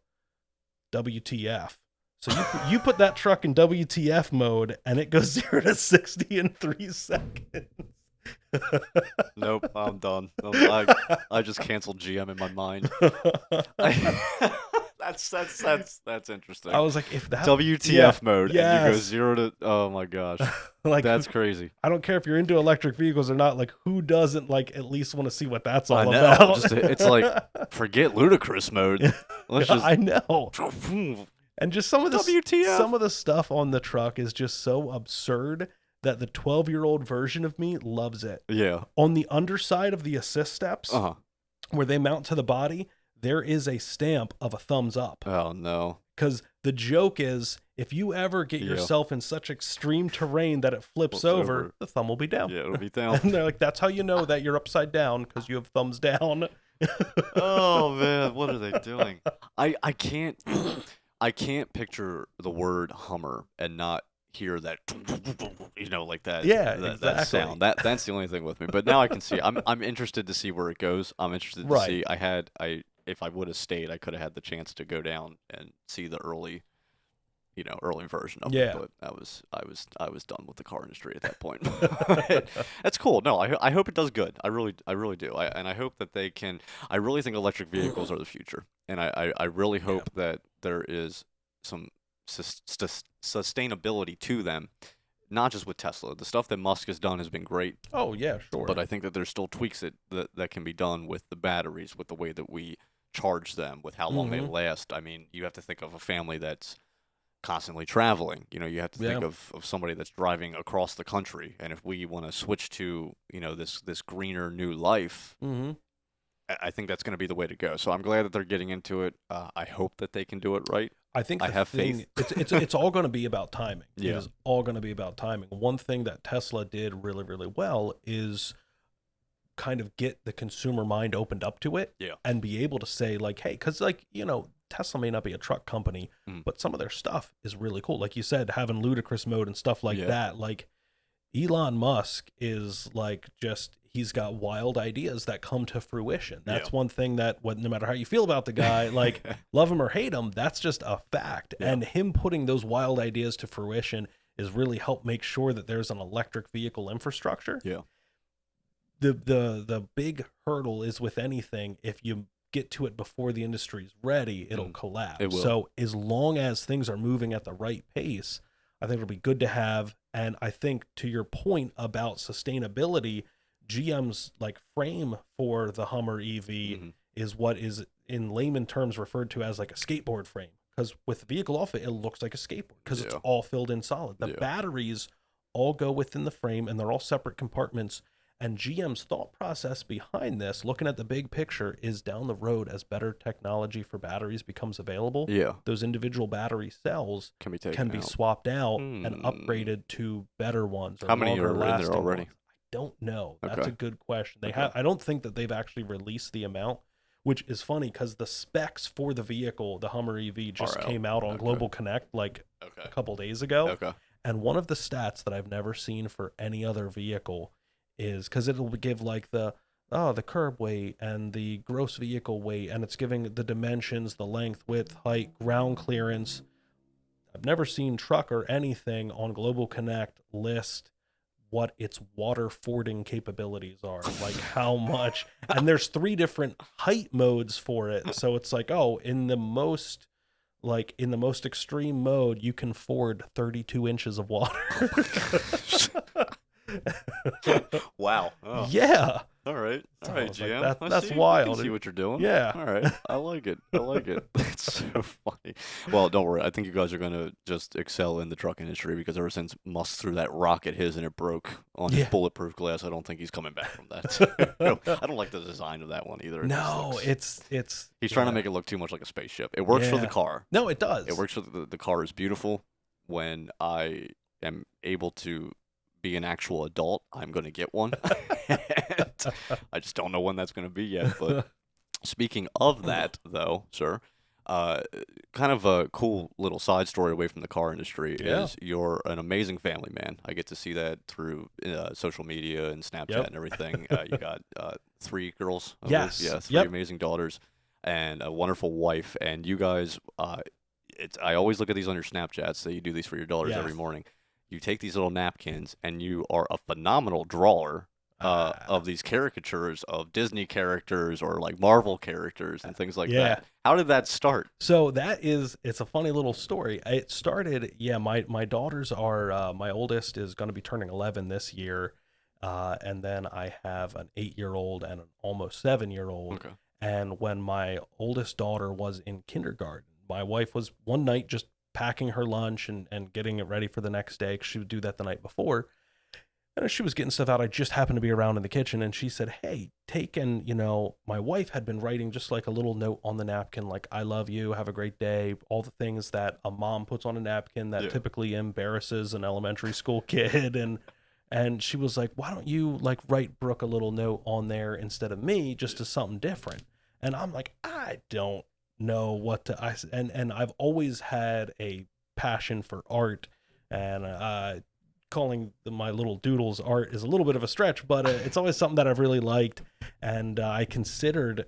Speaker 2: WTF. So you put that truck in WTF mode and it goes 0 to 60 in 3 seconds.
Speaker 1: Nope, I'm done. I just canceled GM in my mind. That's interesting.
Speaker 2: I was like, if that
Speaker 1: WTF mode, and you go 0 to, oh my gosh, that's crazy.
Speaker 2: I don't care if you're into electric vehicles or not. Like, who doesn't at least want to see what that's all about?
Speaker 1: It's like, forget ludicrous mode.
Speaker 2: I know. And just some of the stuff on the truck is just so absurd that the 12-year-old version of me loves it.
Speaker 1: Yeah.
Speaker 2: On the underside of the assist steps, where they mount to the body, there is a stamp of a thumbs up.
Speaker 1: Oh, no.
Speaker 2: Because the joke is, if you ever get yourself in such extreme terrain that it flips over, the thumb will be down.
Speaker 1: Yeah, it'll be down.
Speaker 2: And they're like, that's how you know that you're upside down, because you have thumbs down.
Speaker 1: Oh, man, what are they doing? I can't picture the word Hummer and not hear that, like that.
Speaker 2: Yeah,
Speaker 1: exactly. That sound. That's the only thing with me. But now I can see. I'm interested to see where it goes. I'm interested to see. If I would have stayed, I could have had the chance to go down and see the early version of it. But I was done with the car industry at that point. That's cool. No, I hope it does good. I really do. I hope that they can. I really think electric vehicles are the future, and I really hope that there is some sustainability to them, not just with Tesla. The stuff that Musk has done has been great.
Speaker 2: Oh yeah, sure.
Speaker 1: But I think that there's still tweaks that can be done with the batteries, with the way that we charge them, with how long they last. I mean, you have to think of a family that's constantly traveling. You have to think of somebody that's driving across the country. And if we want to switch to, this greener new life, I think that's going to be the way to go. So I'm glad that they're getting into it. I hope that they can do it right.
Speaker 2: I think
Speaker 1: I have faith.
Speaker 2: It's all going to be about timing.
Speaker 1: Yeah.
Speaker 2: It is all going to be about timing. One thing that Tesla did really, really well is kind of get the consumer mind opened up to it and be able to say hey, because Tesla may not be a truck company, but some of their stuff is really cool. Like you said, having ludicrous mode and stuff like that. Like Elon Musk is he's got wild ideas that come to fruition. That's one thing that no matter how you feel about the guy, love him or hate him, that's just a fact. And him putting those wild ideas to fruition is really helped make sure that there's an electric vehicle infrastructure.
Speaker 1: Yeah.
Speaker 2: The big hurdle is with anything, if you get to it before the industry's ready, it'll collapse.
Speaker 1: It will.
Speaker 2: So as long as things are moving at the right pace, I think it'll be good to have. And I think to your point about sustainability, GM's frame for the Hummer EV is what is in layman terms referred to as a skateboard frame. Because with the vehicle off it looks like a skateboard because it's all filled in solid. The batteries all go within the frame and they're all separate compartments. And GM's thought process behind this, looking at the big picture, is down the road as better technology for batteries becomes available. Yeah, those individual battery cells can be swapped out and upgraded to better ones. Or
Speaker 1: how many are in there already?
Speaker 2: Ones. I don't know. That's a good question. They have. I don't think that they've actually released the amount, which is funny because the specs for the vehicle, the Hummer EV, just came out on Global Connect a couple days ago. Okay. And one of the stats that I've never seen for any other vehicle is because it'll give the curb weight and the gross vehicle weight, and it's giving the dimensions, the length, width, height, ground clearance. never seen truck or anything on Global Connect list what its water fording capabilities are, like how much. And there's 3 different height modes for it. So it's like, oh, in the most extreme mode, you can ford 32 inches of water.
Speaker 1: Wow. Oh.
Speaker 2: Yeah.
Speaker 1: All right,
Speaker 2: So I was like,
Speaker 1: GM.
Speaker 2: that's
Speaker 1: I
Speaker 2: wild.
Speaker 1: can see what you're doing.
Speaker 2: Yeah.
Speaker 1: All right, I like it. I like it. That's so funny. Well, don't worry. I think you guys are gonna just excel in the truck industry because ever since Musk threw that rock at his and it broke on his
Speaker 2: Yeah.
Speaker 1: bulletproof glass, I don't think he's coming back from that. No, I don't like the design of that one either. It just
Speaker 2: No,
Speaker 1: looks-
Speaker 2: it's
Speaker 1: he's trying to make it look too much like a spaceship. It works for the
Speaker 2: Yeah.
Speaker 1: car.
Speaker 2: No, it does.
Speaker 1: It works for the car is beautiful. When I am able to be an actual adult, I'm going to get one. And I just don't know when that's going to be yet. But speaking of that, though, sir, kind of a cool little side story away from the car industry
Speaker 2: Yeah.
Speaker 1: is you're an amazing family man. I get to see that through social media and Snapchat
Speaker 2: Yep.
Speaker 1: and everything. You got 3 girls. I
Speaker 2: Yes.
Speaker 1: believe. Yeah, 3
Speaker 2: Yep.
Speaker 1: amazing daughters and a wonderful wife. And you guys, I always look at these on your Snapchats that you do these for your daughters every
Speaker 2: Yes.
Speaker 1: morning. You take these little napkins and you are a phenomenal drawer of these caricatures of Disney characters or like Marvel characters and things like
Speaker 2: Yeah.
Speaker 1: that. How did that start?
Speaker 2: So it's a funny little story. It started, my daughters are, my oldest is going to be turning 11 this year. And then I have an 8-year-old and an almost 7-year-old.
Speaker 1: Okay.
Speaker 2: And when my oldest daughter was in kindergarten, my wife was one night just packing her lunch and getting it ready for the next day, 'cause she would do that the night before. And as she was getting stuff out, I just happened to be around in the kitchen, and she said, hey, my wife had been writing just like a little note on the napkin, like, I love you, have a great day, all the things that a mom puts on a napkin that typically embarrasses an elementary school kid. And she was like, why don't you like write Brooke a little note on there instead of me, just as something different? And I'm like, I don't know what to, and I've always had a passion for art, and calling my little doodles art is a little bit of a stretch, but it's always something that I've really liked. And I considered,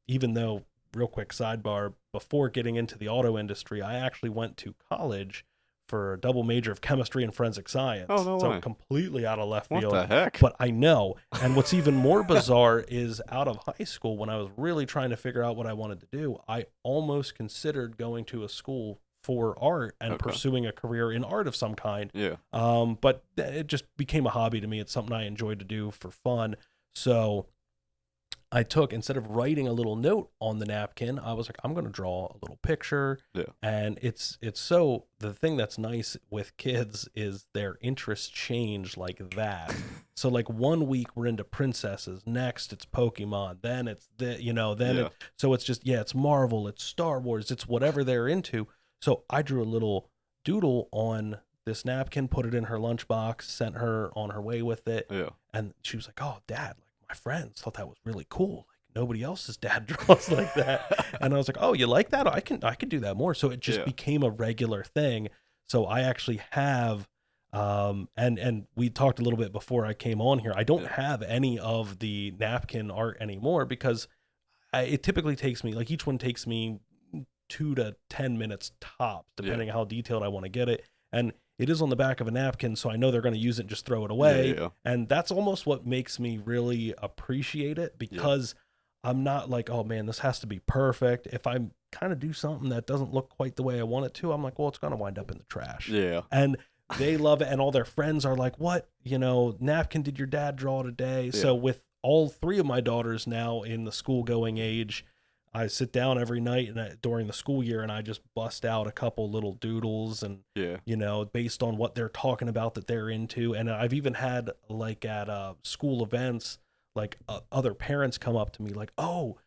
Speaker 2: even though, real quick sidebar, before getting into the auto industry, I actually went to college for a double major of chemistry and forensic science.
Speaker 1: Oh, no
Speaker 2: so
Speaker 1: way.
Speaker 2: completely out of left field.
Speaker 1: What the heck?
Speaker 2: But I know. And what's even more bizarre is out of high school, when I was really trying to figure out what I wanted to do, I almost considered going to a school for art and pursuing a career in art of some kind.
Speaker 1: Yeah.
Speaker 2: But it just became a hobby to me. It's something I enjoyed to do for fun. So I took, instead of writing a little note on the napkin, I was like, I'm going to draw a little picture.
Speaker 1: Yeah.
Speaker 2: And it's so, the thing that's nice with kids is their interests change like that. So like one week we're into princesses, next it's Pokemon, then it's so it's just, it's Marvel, it's Star Wars, it's whatever they're into. So I drew a little doodle on this napkin, put it in her lunchbox, sent her on her way with it.
Speaker 1: Yeah.
Speaker 2: And she was like, oh, Dad, like my friends thought that was really cool. Like nobody else's dad draws like that. And I was like, oh, you like that? I can do that more. So it just became a regular thing. So I actually have, and we talked a little bit before I came on here. I don't have any of the napkin art anymore because it typically takes me, like each one takes me 2 to 10 minutes tops, depending on how detailed I want to get it. And it is on the back of a napkin, so I know they're going to use it and just throw it away.
Speaker 1: Yeah.
Speaker 2: And that's almost what makes me really appreciate it, because I'm not like, oh man, this has to be perfect. If I kind of do something that doesn't look quite the way I want it to, I'm like, well, it's going to wind up in the trash.
Speaker 1: Yeah.
Speaker 2: And they love it. And all their friends are like, what, napkin did your dad draw today? Yeah. So with all 3 of my daughters now in the school going age, I sit down every night during the school year and I just bust out a couple little doodles and, based on what they're talking about that they're into. And I've even had, like at school events, like other parents come up to me like, oh,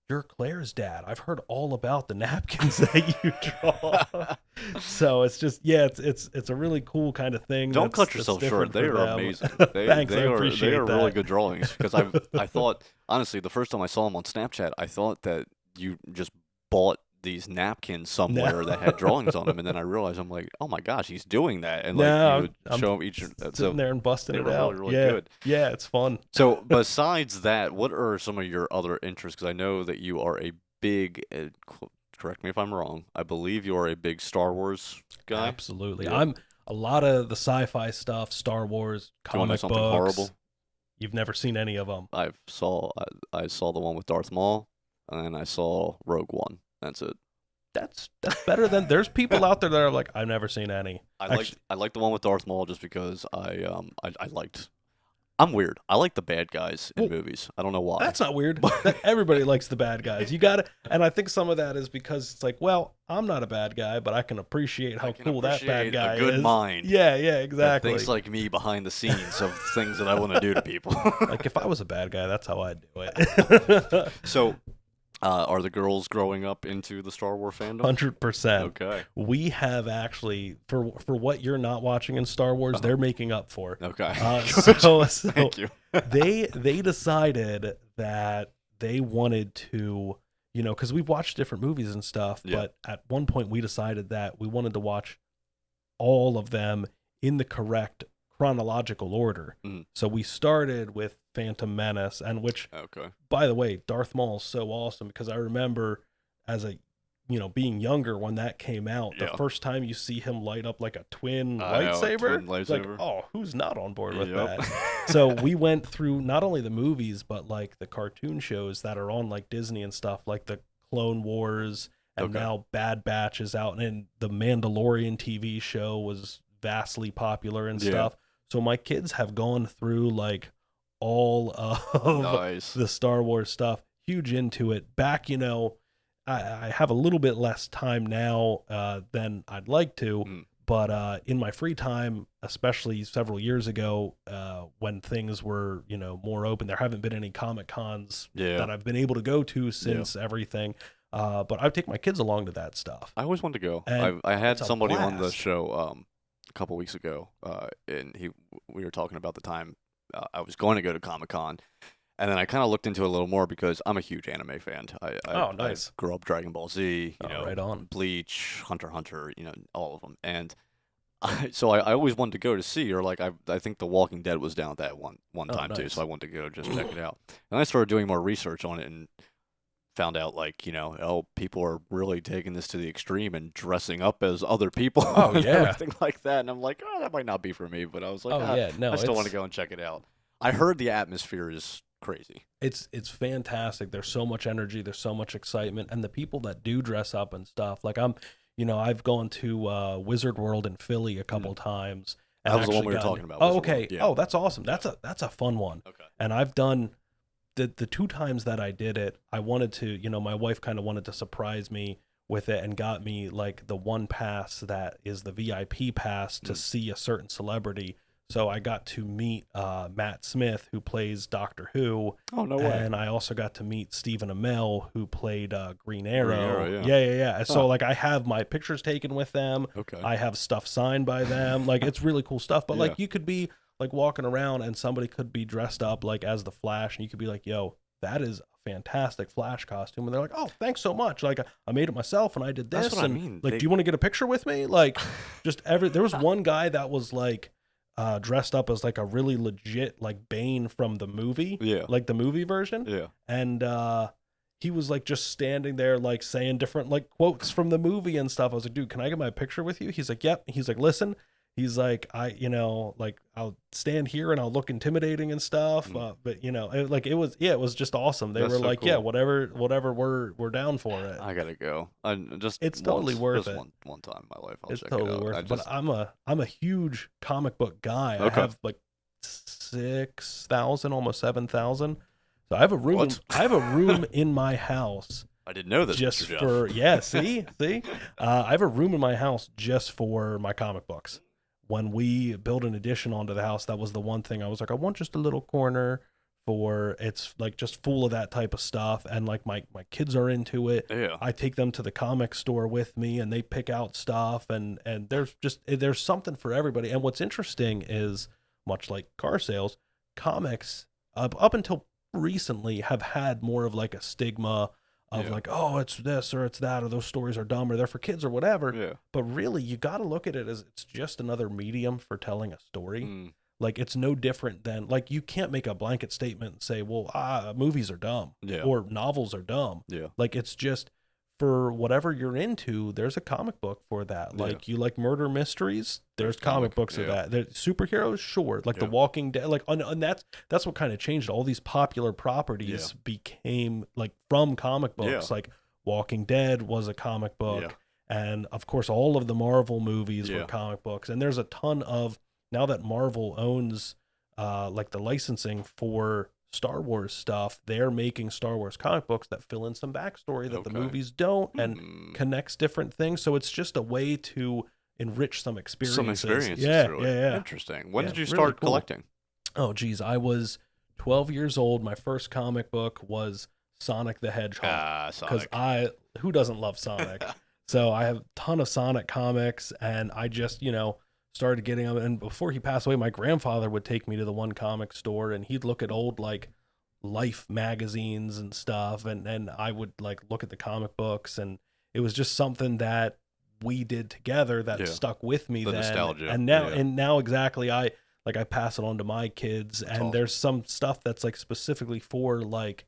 Speaker 2: you're Claire's dad. I've heard all about the napkins that you draw. So it's just, it's a really cool kind of thing.
Speaker 1: Don't cut yourself short. They are amazing.
Speaker 2: Thanks, I appreciate
Speaker 1: they are
Speaker 2: that.
Speaker 1: really good drawings, because I thought, honestly, the first time I saw them on Snapchat, I thought that you just bought these napkins somewhere that had drawings on them, and then I realized, I'm like, oh my gosh, he's doing that, and like you would show them each.
Speaker 2: Sitting there and busting it out.
Speaker 1: Really good.
Speaker 2: Yeah, it's fun.
Speaker 1: So besides that, what are some of your other interests? Because I know that you are a big correct me if I'm wrong. I believe you're a big Star Wars guy.
Speaker 2: Absolutely.
Speaker 1: Yep.
Speaker 2: I'm a lot of the sci-fi stuff, Star Wars,
Speaker 1: Do you want to know
Speaker 2: comic
Speaker 1: something
Speaker 2: books.
Speaker 1: horrible?
Speaker 2: You've never seen any of them.
Speaker 1: I saw the one with Darth Maul, and then I saw Rogue One. That's it.
Speaker 2: That's better than there's people out there that are like, I've never seen any.
Speaker 1: I liked the one with Darth Maul just because I liked. I'm weird. I like the bad guys in
Speaker 2: Well,
Speaker 1: movies. I don't know why.
Speaker 2: that's not weird. Everybody likes the bad guys. You got to, and I think some of that is because it's like, well, I'm not a bad guy, but I can appreciate how cool that bad guy
Speaker 1: a good
Speaker 2: is.
Speaker 1: mind.
Speaker 2: Yeah,
Speaker 1: That
Speaker 2: exactly.
Speaker 1: thinks like me behind the scenes of things that I want to do to people.
Speaker 2: Like if I was a bad guy, that's how I'd do it.
Speaker 1: So, are the girls growing up into the Star Wars fandom?
Speaker 2: 100%.
Speaker 1: Okay.
Speaker 2: We have actually for what you're not watching in Star Wars, they're making up for.
Speaker 1: Okay.
Speaker 2: So
Speaker 1: Thank you.
Speaker 2: they decided that they wanted to, because we've watched different movies and stuff,
Speaker 1: Yeah.
Speaker 2: but at one point we decided that we wanted to watch all of them in the correct chronological order.
Speaker 1: Mhm.
Speaker 2: So we started with Phantom Menace, and which,
Speaker 1: Okay.
Speaker 2: by the way, Darth Maul is so awesome because I remember as a being younger when that came out,
Speaker 1: Yeah.
Speaker 2: the first time you see him light up like a twin
Speaker 1: I know, a
Speaker 2: lightsaber,
Speaker 1: twin
Speaker 2: like,
Speaker 1: lightsaber.
Speaker 2: oh, who's not on board with
Speaker 1: Yep.
Speaker 2: that? So we went through not only the movies but like the cartoon shows that are on like Disney and stuff, like the Clone Wars, and
Speaker 1: Okay.
Speaker 2: now Bad Batch is out, and the Mandalorian TV show was vastly popular and
Speaker 1: Yeah.
Speaker 2: stuff. So my kids have gone through like all of
Speaker 1: Nice.
Speaker 2: the Star Wars stuff, huge into it. Back, I have a little bit less time now than I'd like to,
Speaker 1: Mm.
Speaker 2: but in my free time, especially several years ago, when things were, more open, there haven't been any Comic Cons
Speaker 1: Yeah.
Speaker 2: that I've been able to go to since everything. But I take my kids along to that stuff.
Speaker 1: I always wanted to go.
Speaker 2: And
Speaker 1: I had
Speaker 2: it's a
Speaker 1: somebody on the
Speaker 2: blast.
Speaker 1: show a couple weeks ago, and we were talking about the time I was going to go to Comic-Con, and then I kind of looked into it a little more because I'm a huge anime fan.
Speaker 2: Oh, nice.
Speaker 1: I grew up Dragon Ball Z,
Speaker 2: Right on.
Speaker 1: Bleach, Hunter x Hunter, all of them, and I always wanted to go to see, or like I think The Walking Dead was down at that one time too,
Speaker 2: nice.
Speaker 1: so I wanted to go just check it out. And I started doing more research on it and found out like people are really taking this to the extreme and dressing up as other people
Speaker 2: Oh,
Speaker 1: and
Speaker 2: yeah.
Speaker 1: everything like that, and I'm like, oh, that might not be for me, but I was like,
Speaker 2: No,
Speaker 1: I still want to
Speaker 2: it's
Speaker 1: go and check it out. I heard the atmosphere is crazy.
Speaker 2: it's fantastic. There's so much energy, there's so much excitement, and the people that do dress up and stuff. Like I've gone to Wizard World in Philly a couple times. And
Speaker 1: That was the one
Speaker 2: actually
Speaker 1: we were
Speaker 2: gotten-
Speaker 1: talking about,
Speaker 2: Oh,
Speaker 1: Wizard World.
Speaker 2: okay.
Speaker 1: Yeah.
Speaker 2: Oh, that's awesome. That's a fun one.
Speaker 1: Okay.
Speaker 2: And I've done the two times that I did it. I wanted to, my wife kind of wanted to surprise me with it and got me like the one pass that is the VIP pass to see a certain celebrity. So I got to meet Matt Smith, who plays Doctor Who.
Speaker 1: Oh, no way.
Speaker 2: And I also got to meet Stephen Amell, who played Green Arrow.
Speaker 1: Arrow,
Speaker 2: Yeah. So
Speaker 1: Huh.
Speaker 2: like I have my pictures taken with them.
Speaker 1: Okay.
Speaker 2: I have stuff signed by them. Like it's really cool stuff. But
Speaker 1: Yeah.
Speaker 2: like you could be like walking around and somebody could be dressed up like as the Flash, and you could be like, yo, that is a fantastic Flash costume. And they're like, oh, thanks so much. Like I made it myself and I did this.
Speaker 1: That's what I
Speaker 2: and
Speaker 1: mean.
Speaker 2: like, do you want to get a picture with me? Like there was one guy that was like dressed up as like a really legit like Bane from the movie.
Speaker 1: Yeah.
Speaker 2: Like the movie version.
Speaker 1: Yeah.
Speaker 2: And he was like just standing there like saying different like quotes from the movie and stuff. I was like, dude, can I get my picture with you? He's like, yep. He's like, listen, he's like, like I'll stand here and I'll look intimidating and stuff. But it was just awesome. They
Speaker 1: That's
Speaker 2: were
Speaker 1: so
Speaker 2: like,
Speaker 1: cool.
Speaker 2: yeah, whatever we're down for it.
Speaker 1: I gotta go.
Speaker 2: It's totally worth
Speaker 1: just
Speaker 2: it.
Speaker 1: one time in my life. I'll
Speaker 2: It's
Speaker 1: check
Speaker 2: totally
Speaker 1: it out.
Speaker 2: worth it. But I'm a huge comic book guy. I
Speaker 1: Okay.
Speaker 2: have like 6,000, almost 7,000. So I have a room.
Speaker 1: What?
Speaker 2: I have a room in my house
Speaker 1: I didn't know this,
Speaker 2: just
Speaker 1: Mr. Jeff.
Speaker 2: for see. I have a room in my house just for my comic books. When we built an addition onto the house, that was the one thing I was like, I want just a little corner for it's like just full of that type of stuff, and like my kids are into it.
Speaker 1: Yeah.
Speaker 2: I take them to the comic store with me and they pick out stuff, and there's something for everybody. And what's interesting is, much like car sales, comics up until recently have had more of like a stigma of
Speaker 1: Yeah.
Speaker 2: like, oh, it's this or it's that, or those stories are dumb or they're for kids or whatever.
Speaker 1: Yeah.
Speaker 2: But really, you got to look at it as it's just another medium for telling a story.
Speaker 1: Mm.
Speaker 2: Like it's no different than like you can't make a blanket statement and say, well, movies are dumb
Speaker 1: Yeah.
Speaker 2: or novels are dumb.
Speaker 1: Yeah.
Speaker 2: Like it's just for whatever you're into, there's a comic book for that.
Speaker 1: Yeah.
Speaker 2: Like, you like murder mysteries, there's comic books of
Speaker 1: yeah.
Speaker 2: that. Superheroes, sure. Like The
Speaker 1: Yeah.
Speaker 2: Walking Dead, like, and that's what kind of changed. All these popular properties became like from comic books.
Speaker 1: Yeah.
Speaker 2: Like Walking Dead was a comic book,
Speaker 1: Yeah.
Speaker 2: and of course all of the Marvel movies were
Speaker 1: Yeah.
Speaker 2: comic books. And there's a ton of, now that Marvel owns like the licensing for Star Wars stuff, they're making Star Wars comic books that fill in some backstory that the movies don't, and connects different things. So it's just a way to enrich some experiences.
Speaker 1: Some experiences
Speaker 2: Yeah,
Speaker 1: through
Speaker 2: yeah,
Speaker 1: it.
Speaker 2: yeah.
Speaker 1: Interesting. When
Speaker 2: Yeah,
Speaker 1: did you
Speaker 2: really
Speaker 1: start
Speaker 2: cool.
Speaker 1: collecting?
Speaker 2: Oh, geez. I was 12 years old. My first comic book was Sonic the Hedgehog. Because who doesn't love Sonic? So I have a ton of Sonic comics, and I just, started getting them. And before he passed away, my grandfather would take me to the one comic store, and he'd look at old, like, Life magazines and stuff, and I would, like, look at the comic books, and it was just something that we did together that stuck with me. The then nostalgia. And now exactly, I pass it on to my kids. That's and awesome. There's some stuff that's like specifically for, like,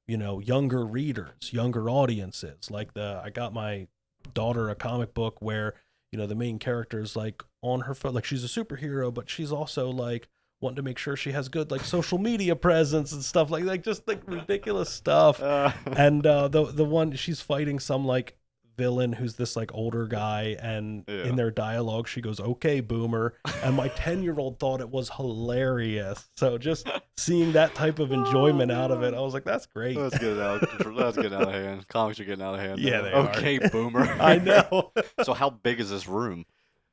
Speaker 2: younger readers, younger audiences. Like I got my daughter a comic book where, the main character is, like, on her foot, like, she's a superhero, but she's also, like, wanting to make sure she has good, like, social media presence and stuff like just like ridiculous stuff. And the one, she's fighting some, like, villain who's this, like, older guy, and in their dialogue she goes, "Okay, boomer," and my 10-year-old thought it was hilarious. So just seeing that type of enjoyment out of it, I was like, that's great.
Speaker 1: That's getting out of hand. Comics are getting out of hand.
Speaker 2: Yeah, they
Speaker 1: okay,
Speaker 2: are.
Speaker 1: Boomer.
Speaker 2: I know.
Speaker 1: So how big is this room?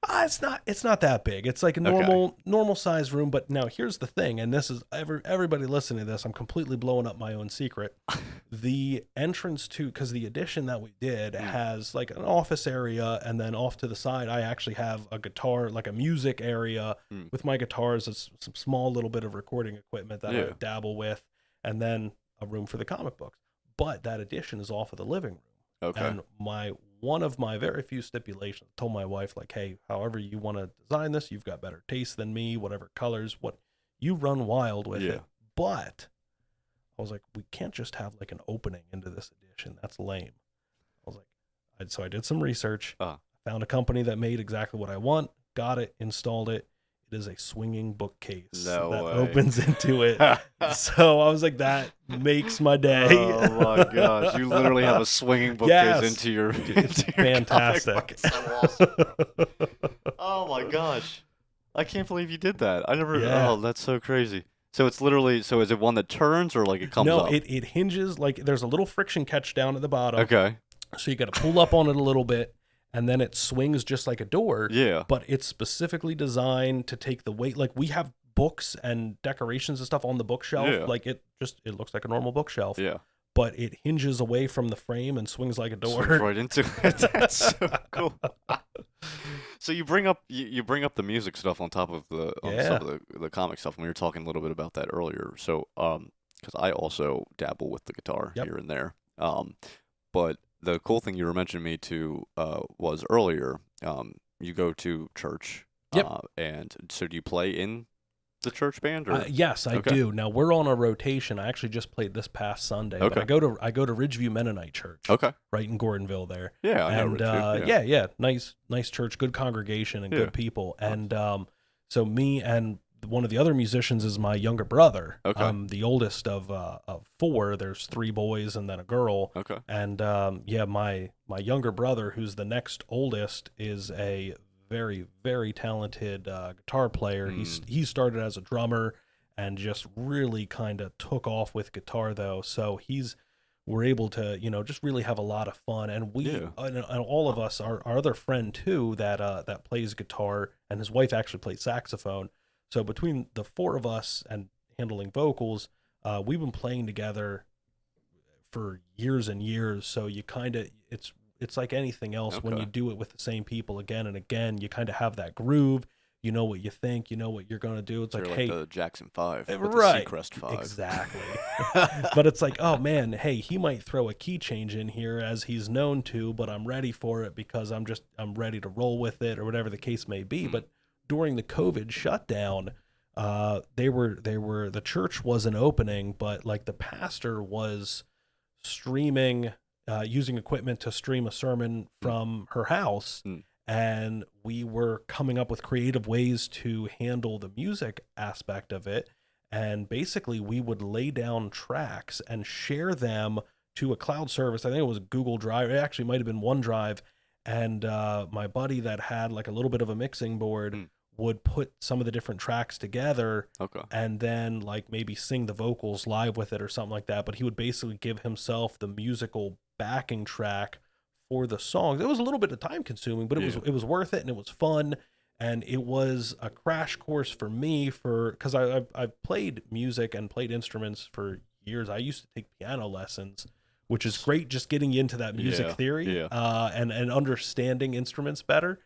Speaker 2: It's not that big. It's like a normal size room. But now here's the thing, and this is everybody listening to this, I'm completely blowing up my own secret. The entrance to, because the addition that we did has, like, an office area, and then off to the side I actually have a guitar, like a music area with my guitars, some small little bit of recording equipment that I dabble with, and then a room for the comic books. But that addition is off of the living room. Okay. And one of my very few stipulations, told my wife, like, hey, however you want to design this, you've got better taste than me, whatever colors, what you run wild with it. But I was like, we can't just have, like, an opening into this edition. That's lame. I was like, so I did some research, found a company that made exactly what I want, got it, installed it. It is a swinging bookcase that opens into it. So I was like, that makes my day.
Speaker 1: Oh my gosh. You literally have a swinging bookcase into your
Speaker 2: fantastic.
Speaker 1: Awesome. Oh my gosh. I can't believe you did that. Oh, that's so crazy. So it's literally, is it one that turns, or, like, it comes up?
Speaker 2: No, it hinges, like, there's a little friction catch down at the bottom.
Speaker 1: Okay.
Speaker 2: So you got to pull up on it a little bit, and then it swings just like a door. Yeah. But it's specifically designed to take the weight. Like, we have books and decorations and stuff on the bookshelf. Yeah. Like, it looks like a normal bookshelf. Yeah. But it hinges away from the frame and swings like a door.
Speaker 1: Swings right into it. That's so cool. So you bring up the music stuff on top of the comic stuff, and we were talking a little bit about that earlier. So because I also dabble with the guitar here and there. But the cool thing you were mentioning me to was earlier, you go to church. Yep. And so do you play in the church band? Or?
Speaker 2: Yes, I do. Now we're on a rotation. I actually just played this past Sunday. Okay. But I go to Ridgeview Mennonite Church. Okay. Right in Gordonville there. Yeah, I know Ridgeview. Nice church, good congregation, and good people. And so me and one of the other musicians is my younger brother. Okay. I'm the oldest of 4. There's 3 boys and then a girl. Okay. And my younger brother, who's the next oldest, is a very, very talented guitar player. He started as a drummer and just really kind of took off with guitar, though. So we're able to, just really have a lot of fun. And and all of us, our other friend too, that plays guitar, and his wife actually plays saxophone. So between the 4 of us and handling vocals, we've been playing together for years and years. So you kind of, it's like anything else. Okay. When you do it with the same people again and again, you kind of have that groove. You know what you think. You know what you're going to do. It's like, hey,
Speaker 1: the Jackson 5, with
Speaker 2: right?
Speaker 1: The Siegrist 5,
Speaker 2: exactly. But it's like, oh man, hey, he might throw a key change in here as he's known to, but I'm ready for it because I'm ready to roll with it, or whatever the case may be. But during the COVID shutdown, the church wasn't opening, but, like, the pastor was streaming using equipment to stream a sermon from her house,
Speaker 1: Mm.
Speaker 2: and we were coming up with creative ways to handle the music aspect of it. And basically, we would lay down tracks and share them to a cloud service. I think it was Google Drive. It actually might have been OneDrive. And my buddy that had like a little bit of a mixing board
Speaker 1: Mm.
Speaker 2: would put some of the different tracks together
Speaker 1: Okay.
Speaker 2: and then like maybe sing the vocals live with it or something like that. But he would basically give himself the musical backing track for the songs. It was a little bit of time consuming, but
Speaker 1: Yeah.
Speaker 2: it was worth it, and it was fun, and it was a crash course for me for because I've played music and played instruments for years. I used to take piano lessons, which is great, just getting you into that music
Speaker 1: Yeah.
Speaker 2: theory
Speaker 1: Yeah.
Speaker 2: and understanding instruments better.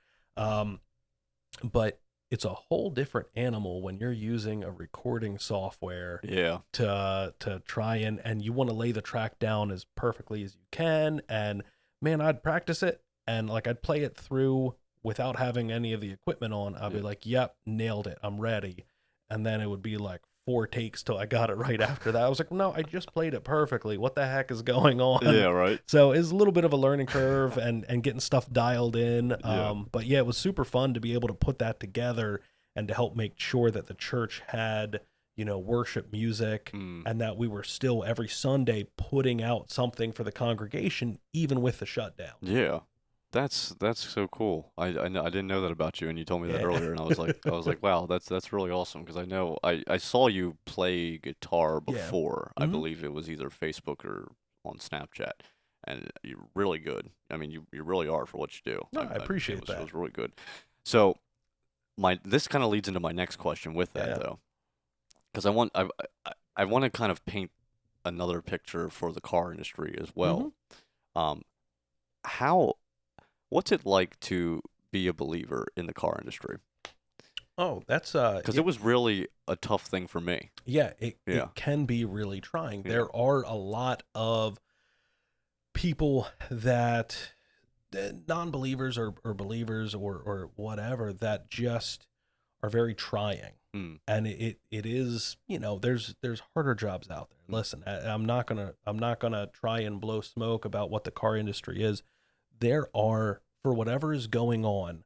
Speaker 2: But it's a whole different animal when you're using a recording software
Speaker 1: Yeah.
Speaker 2: to try and you want to lay the track down as perfectly as you can. And man, I'd practice it, and like I'd play it through without having any of the equipment on. I'd be like, yep, nailed it, I'm ready. And then it would be like 4 takes till I got it right after that. I was like, no, I just played it perfectly, what the heck is going on?
Speaker 1: Yeah. Right.
Speaker 2: So it's a little bit of a learning curve and getting stuff dialed in.
Speaker 1: Yeah.
Speaker 2: But yeah, it was super fun to be able to put that together and to help make sure that the church had, worship music,
Speaker 1: Mm.
Speaker 2: and that we were still every Sunday putting out something for the congregation, even with the shutdown.
Speaker 1: Yeah. That's so cool. I didn't know that about you, and you told me that
Speaker 2: Yeah.
Speaker 1: earlier, and I was like, wow, that's really awesome, because I know I saw you play guitar
Speaker 2: Yeah.
Speaker 1: before. I
Speaker 2: Mhm.
Speaker 1: believe it was either Facebook or on Snapchat, and you're really good. I mean, you really are for what you do.
Speaker 2: No, I appreciate
Speaker 1: it
Speaker 2: that.
Speaker 1: was really good. So this kind of leads into my next question with that,
Speaker 2: Yeah.
Speaker 1: though, because I want to kind of paint another picture for the car industry as well.
Speaker 2: Mhm.
Speaker 1: Um, how What's it like to be a believer in the car industry?
Speaker 2: Oh, that's
Speaker 1: Because it was really a tough thing for me.
Speaker 2: yeah, it
Speaker 1: Yeah.
Speaker 2: can be really trying.
Speaker 1: Yeah.
Speaker 2: There are a lot of people that non-believers or believers or whatever that just are very trying.
Speaker 1: Mm.
Speaker 2: And it is, there's harder jobs out there. Listen, I'm not gonna try and blow smoke about what the car industry is. There are, for whatever is going on,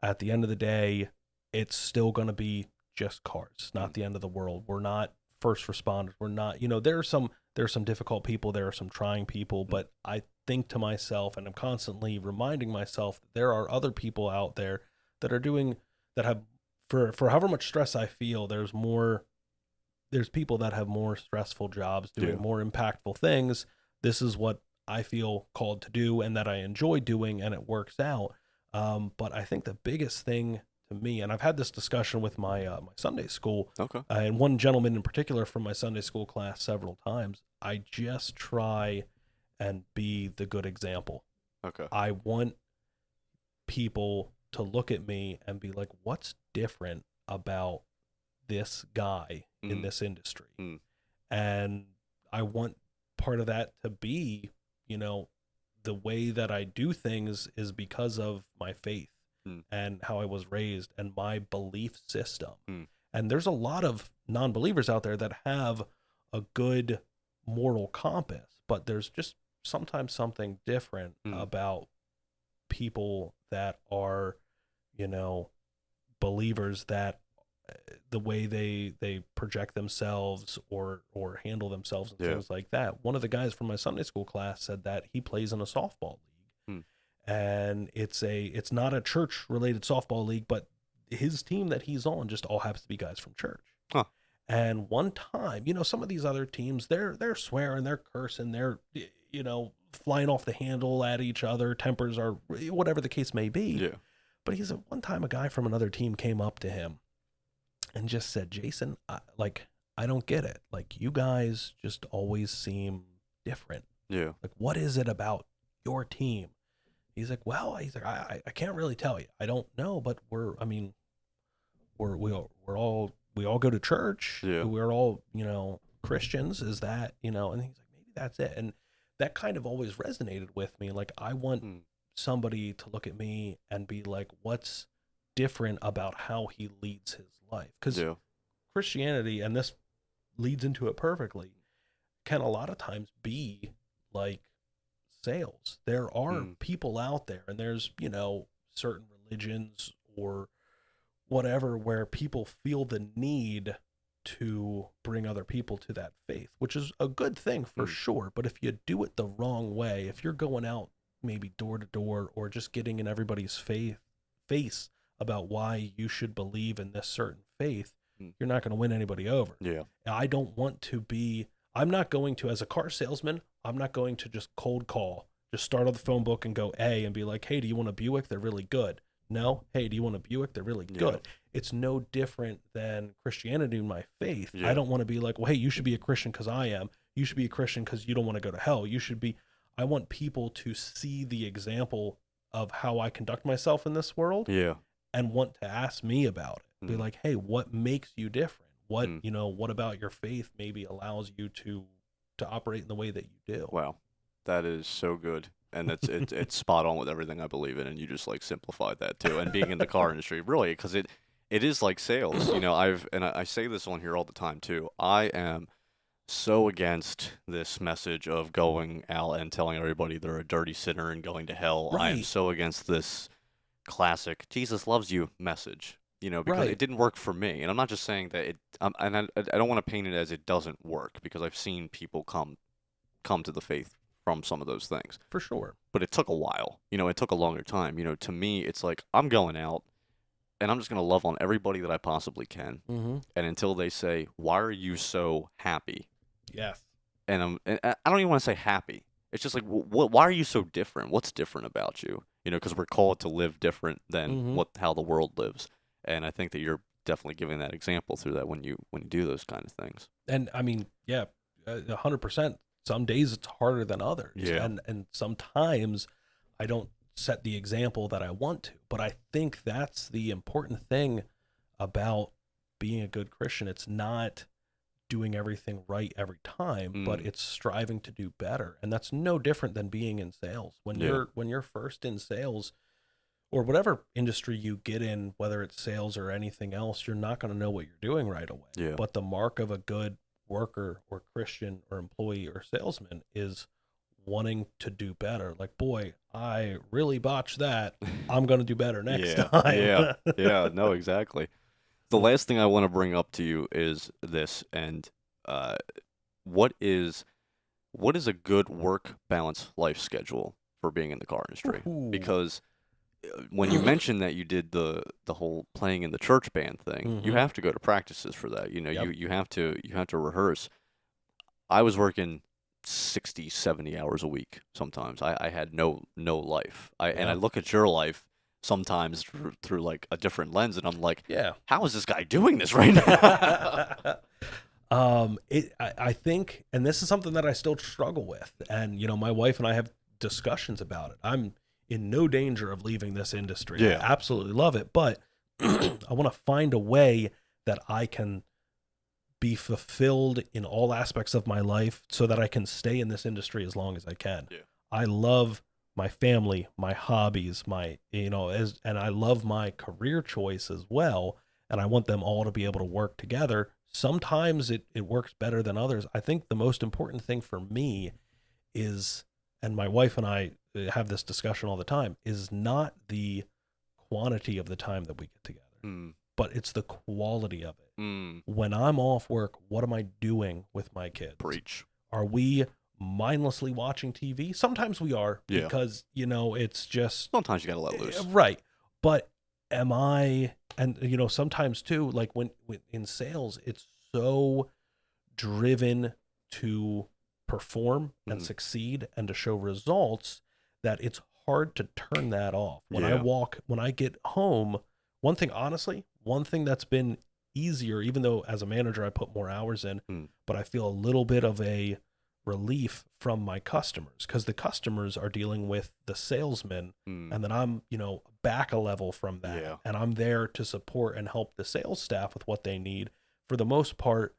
Speaker 2: at the end of the day, it's still gonna be just cars. It's not the end of the world. We're not first responders. We're not, there's some difficult people, there are some trying people, but I think to myself, and I'm constantly reminding myself that there are other people out there that are doing that have for however much stress I feel, there's people that have more stressful jobs doing
Speaker 1: Yeah.
Speaker 2: more impactful things. This is what I feel called to do and that I enjoy doing, and it works out. But I think the biggest thing to me, and I've had this discussion with my Sunday school,
Speaker 1: Okay.
Speaker 2: and one gentleman in particular from my Sunday school class several times. I just try and be the good example.
Speaker 1: Okay.
Speaker 2: I want people to look at me and be like, what's different about this guy in
Speaker 1: Mm.
Speaker 2: this industry?
Speaker 1: Mm.
Speaker 2: And I want part of that to be, the way that I do things is because of my faith
Speaker 1: Mm.
Speaker 2: and how I was raised and my belief system.
Speaker 1: Mm.
Speaker 2: And there's a lot of non-believers out there that have a good moral compass, but there's just sometimes something different about people that are, believers, that the way they project themselves or handle themselves and
Speaker 1: Yeah.
Speaker 2: things like that. One of the guys from my Sunday school class said that he plays in a softball league, and it's not a church related softball league, but his team that he's on just all happens to be guys from church.
Speaker 1: Huh.
Speaker 2: And one time, some of these other teams, they're swearing, they're cursing, they're flying off the handle at each other, tempers are whatever the case may be.
Speaker 1: Yeah.
Speaker 2: But he said one time a guy from another team came up to him and just said, Jason, I don't get it. Like, you guys just always seem different.
Speaker 1: Yeah.
Speaker 2: Like, what is it about your team? He's like, I can't really tell you. I don't know, but we all go to church.
Speaker 1: Yeah.
Speaker 2: We're all, Christians. Is that, and he's like, maybe that's it. And that kind of always resonated with me. Like, I want somebody to look at me and be like, what's different about how he leads his life? Because Christianity, and this leads into it perfectly, can a lot of times be like sales. There are
Speaker 1: Mm,
Speaker 2: people out there, and there's, certain religions or whatever where people feel the need to bring other people to that faith, which is a good thing for
Speaker 1: mm,
Speaker 2: sure. But if you do it the wrong way, if you're going out maybe door to door or just getting in everybody's face about why you should believe in this certain faith,
Speaker 1: mm.
Speaker 2: you're not going to win anybody over.
Speaker 1: Yeah.
Speaker 2: I don't want to be, I'm not going to, as a car salesman, I'm not going to just cold call, just start on the phone book and go A and be like, hey, do you want a Buick? They're really good. No, hey, do you want a Buick? They're really
Speaker 1: Yeah.
Speaker 2: good. It's no different than Christianity in my faith. I
Speaker 1: Yeah.
Speaker 2: don't want to be like, well, hey, you should be a Christian because I am. You should be a Christian because you don't want to go to hell. I want people to see the example of how I conduct myself in this world
Speaker 1: Yeah.
Speaker 2: and want to ask me about it. Be
Speaker 1: Mm,
Speaker 2: like, hey, what makes you different? What,
Speaker 1: mm.
Speaker 2: what about your faith maybe allows you to operate in the way that you do?
Speaker 1: Wow. That is so good. And it's spot on with everything I believe in, and you just like simplified that too. And being in the car industry, really, because it is like sales. I say this on here all the time too. I am so against this message of going out and telling everybody they're a dirty sinner and going to hell. I am
Speaker 2: Right,
Speaker 1: so against this classic "Jesus loves you" message. Because it
Speaker 2: right,
Speaker 1: didn't work for me, and I'm not just saying that it. And I don't want to paint it as it doesn't work because I've seen people come to the faith from some of those things.
Speaker 2: for sure.
Speaker 1: But it took a while. It took a longer time. To me, it's like I'm going out and I'm just going to love on everybody that I possibly can.
Speaker 2: Mm-hmm.
Speaker 1: And until they say, "Why are you so happy?"
Speaker 2: Yes.
Speaker 1: And I don't even want to say happy. It's just like, why are you so different? What's different about you? Because we're called to live different than
Speaker 2: Mm-hmm.
Speaker 1: how the world lives. And I think that you're definitely giving that example through that when you do those kind of things.
Speaker 2: And I mean, yeah, 100%. Some days it's harder than others,
Speaker 1: Yeah.
Speaker 2: and sometimes I don't set the example that I want to. But I think that's the important thing about being a good Christian. It's not doing everything right every time, but
Speaker 1: Mm,
Speaker 2: it's striving to do better. And that's no different than being in sales. When
Speaker 1: yeah.
Speaker 2: you're first in sales or whatever industry you get in, whether it's sales or anything else, you're not going to know what you're doing right away.
Speaker 1: Yeah.
Speaker 2: But the mark of a good worker or Christian or employee or salesman is wanting to do better. Like, boy, I really botched that. I'm going to do better next
Speaker 1: Yeah.
Speaker 2: time.
Speaker 1: Yeah. Yeah. No, exactly. The last thing I want to bring up to you is this, and uh, what is what is a good work balance life schedule for being in the car industry?
Speaker 2: Ooh.
Speaker 1: Because when you mentioned that you did the whole playing in the church band thing, you
Speaker 2: Mm-hmm.
Speaker 1: have to go to practices for that.
Speaker 2: Yep.
Speaker 1: You have to rehearse. I was working 60, 70 hours a week sometimes. I had no life. I
Speaker 2: Yeah.
Speaker 1: look at your life sometimes through like a different lens, and I'm like,
Speaker 2: Yeah.
Speaker 1: how is this guy doing this right now?
Speaker 2: I think, and this is something that I still struggle with, and my wife and I have discussions about it. I'm in no danger of leaving this industry. I
Speaker 1: Yeah.
Speaker 2: absolutely love it, but I want to find a way that I can be fulfilled in all aspects of my life so that I can stay in this industry as long as I can.
Speaker 1: Yeah.
Speaker 2: I love my family, my hobbies, and I love my career choice as well. And I want them all to be able to work together. Sometimes it works better than others. I think the most important thing for me is, and my wife and I have this discussion all the time, is not the quantity of the time that we get together,
Speaker 1: Mm,
Speaker 2: but it's the quality of it.
Speaker 1: mm,
Speaker 2: When I'm off work, what am I doing with my kids?
Speaker 1: preach.
Speaker 2: Are we mindlessly watching TV? Sometimes we are
Speaker 1: Yeah.
Speaker 2: because, it's just
Speaker 1: Sometimes you gotta let loose.
Speaker 2: right. But am I, and, sometimes too, like when in sales, it's so driven to perform and
Speaker 1: Mhm.
Speaker 2: succeed and to show results that it's hard to turn that off.
Speaker 1: Yeah.
Speaker 2: When I get home, one thing that's been easier, even though as a manager I put more hours in,
Speaker 1: Mm,
Speaker 2: but I feel a little bit of a relief from my customers because the customers are dealing with the salesman,
Speaker 1: mm,
Speaker 2: and then I'm, back a level from that,
Speaker 1: yeah.
Speaker 2: and I'm there to support and help the sales staff with what they need. For the most part,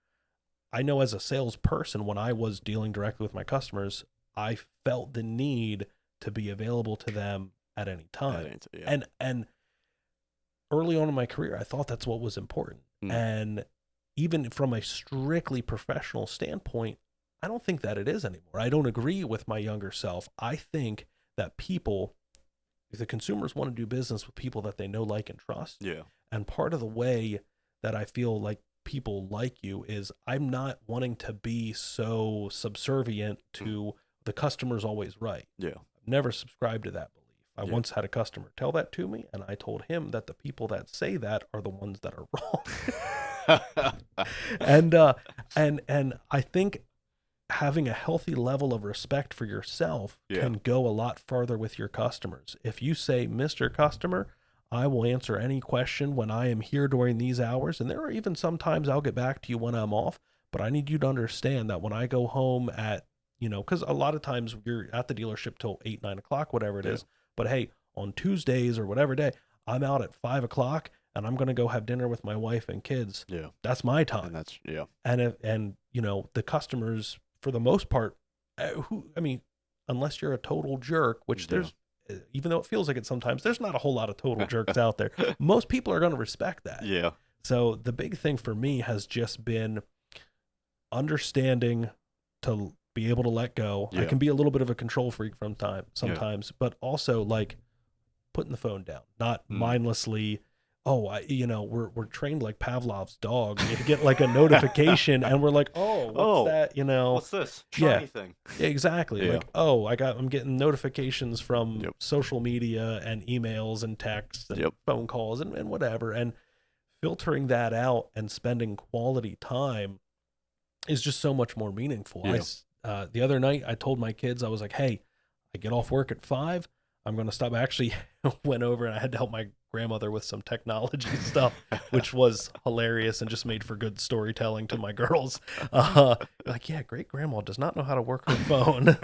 Speaker 2: I know as a salesperson, when I was dealing directly with my customers, I felt the need to be available to them at any
Speaker 1: That
Speaker 2: time.
Speaker 1: ain't yeah.
Speaker 2: And early on in my career, I thought that's what was important.
Speaker 1: Mm,
Speaker 2: And even from a strictly professional standpoint, I don't think that it is anymore. I don't agree with my younger self. I think that people, the consumers, want to do business with people that they know, like, and trust.
Speaker 1: Yeah.
Speaker 2: And part of the way that I feel like people like you is I'm not wanting to be so subservient to the customer's always right.
Speaker 1: Yeah.
Speaker 2: I've never subscribed to that belief. I
Speaker 1: Yeah.
Speaker 2: once had a customer tell that to me, and I told him that the people that say that are the ones that are wrong. And I think having a healthy level of respect for yourself can go a lot farther with your customers. If you say, Mr. Customer, I will answer any question when I am here during these hours. And there are even sometimes I'll get back to you when I'm off, but I need you to understand that when I go home at, because a lot of times you're at the dealership till 8, 9 o'clock, whatever it is. But hey, on Tuesdays or whatever day, I'm out at 5 o'clock and I'm going to go have dinner with my wife and kids.
Speaker 1: Yeah.
Speaker 2: That's my time.
Speaker 1: And that's, yeah.
Speaker 2: And the customers, for the most part, unless you're a total jerk, which there's, even though it feels like it sometimes, there's not a whole lot of total jerks out there. Most people are going to respect that.
Speaker 1: Yeah.
Speaker 2: So the big thing for me has just been understanding to be able to let go.
Speaker 1: Yeah.
Speaker 2: I can be a little bit of a control freak sometimes, but also like putting the phone down, not mindlessly. We're trained like Pavlov's dog. You get like a notification and we're like, what's that?
Speaker 1: What's this shiny thing?
Speaker 2: Yeah, exactly.
Speaker 1: Yeah.
Speaker 2: Like, I'm getting notifications from social media and emails and texts and phone calls and whatever. And filtering that out and spending quality time is just so much more meaningful.
Speaker 1: Yeah.
Speaker 2: The other night I told my kids, I was like, hey, I get off work at 5. I'm going to stop. I actually went over and I had to help my grandmother with some technology stuff, which was hilarious and just made for good storytelling to my girls. Like, yeah, great grandma does not know how to work her phone.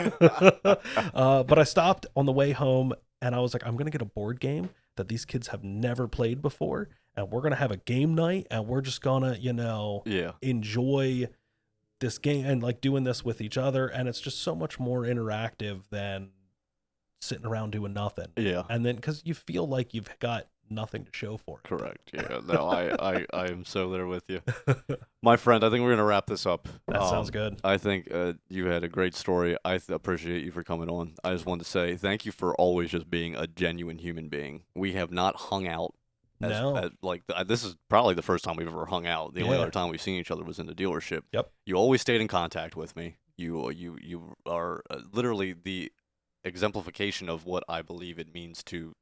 Speaker 2: But I stopped on the way home and I was like, I'm going to get a board game that these kids have never played before. And we're going to have a game night and we're just going to, enjoy this game and like doing this with each other. And it's just so much more interactive than sitting around doing nothing.
Speaker 1: Yeah.
Speaker 2: And then because you feel like you've got nothing to show for it.
Speaker 1: Correct. Yeah. No, I am so there with you. My friend, I think we're going to wrap this up.
Speaker 2: That sounds good.
Speaker 1: I think you had a great story. I appreciate you for coming on. I just wanted to say thank you for always just being a genuine human being. We have not hung out. This is probably the first time we've ever hung out. The only other time we've seen each other was in the dealership.
Speaker 2: Yep.
Speaker 1: You always stayed in contact with me. You are literally the exemplification of what I believe it means to,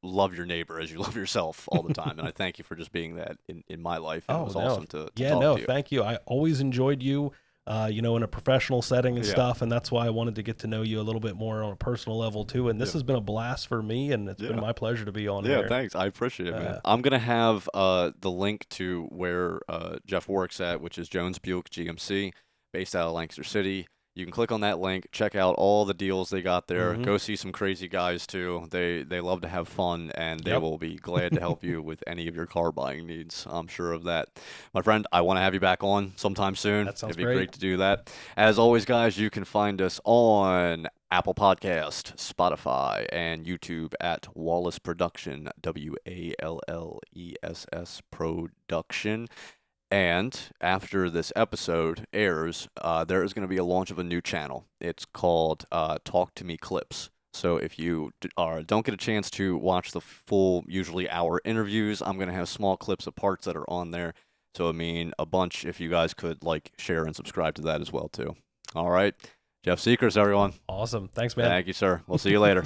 Speaker 1: love your neighbor as you love yourself all the time. And I thank you for just being that in my life. And it was awesome to talk to you.
Speaker 2: Thank you. I always enjoyed you, in a professional setting and stuff. And that's why I wanted to get to know you a little bit more on a personal level too. And this has been a blast for me and it's been my pleasure to be on here.
Speaker 1: Yeah, thanks. I appreciate it, man. I'm going to have the link to where Jeff works at, which is Jones Buick GMC, based out of Lancaster City. You can click on that link, check out all the deals they got there. Go see some crazy guys, too. They love to have fun, and they will be glad to help you with any of your car buying needs. I'm sure of that. My friend, I want to have you back on sometime soon.
Speaker 2: That sounds
Speaker 1: It'd be great to do that. As always, guys, you can find us on Apple Podcast, Spotify, and YouTube at Wallace Production, WALLESS Production. And after this episode airs, there is going to be a launch of a new channel. It's called Talk to Me Clips. So if you don't get a chance to watch the full, usually hour interviews, I'm going to have small clips of parts that are on there. So, a bunch, if you guys could share and subscribe to that as well, too. All right. Jeff Siegrist, everyone.
Speaker 2: Awesome. Thanks, man.
Speaker 1: Thank you, sir. We'll see you later.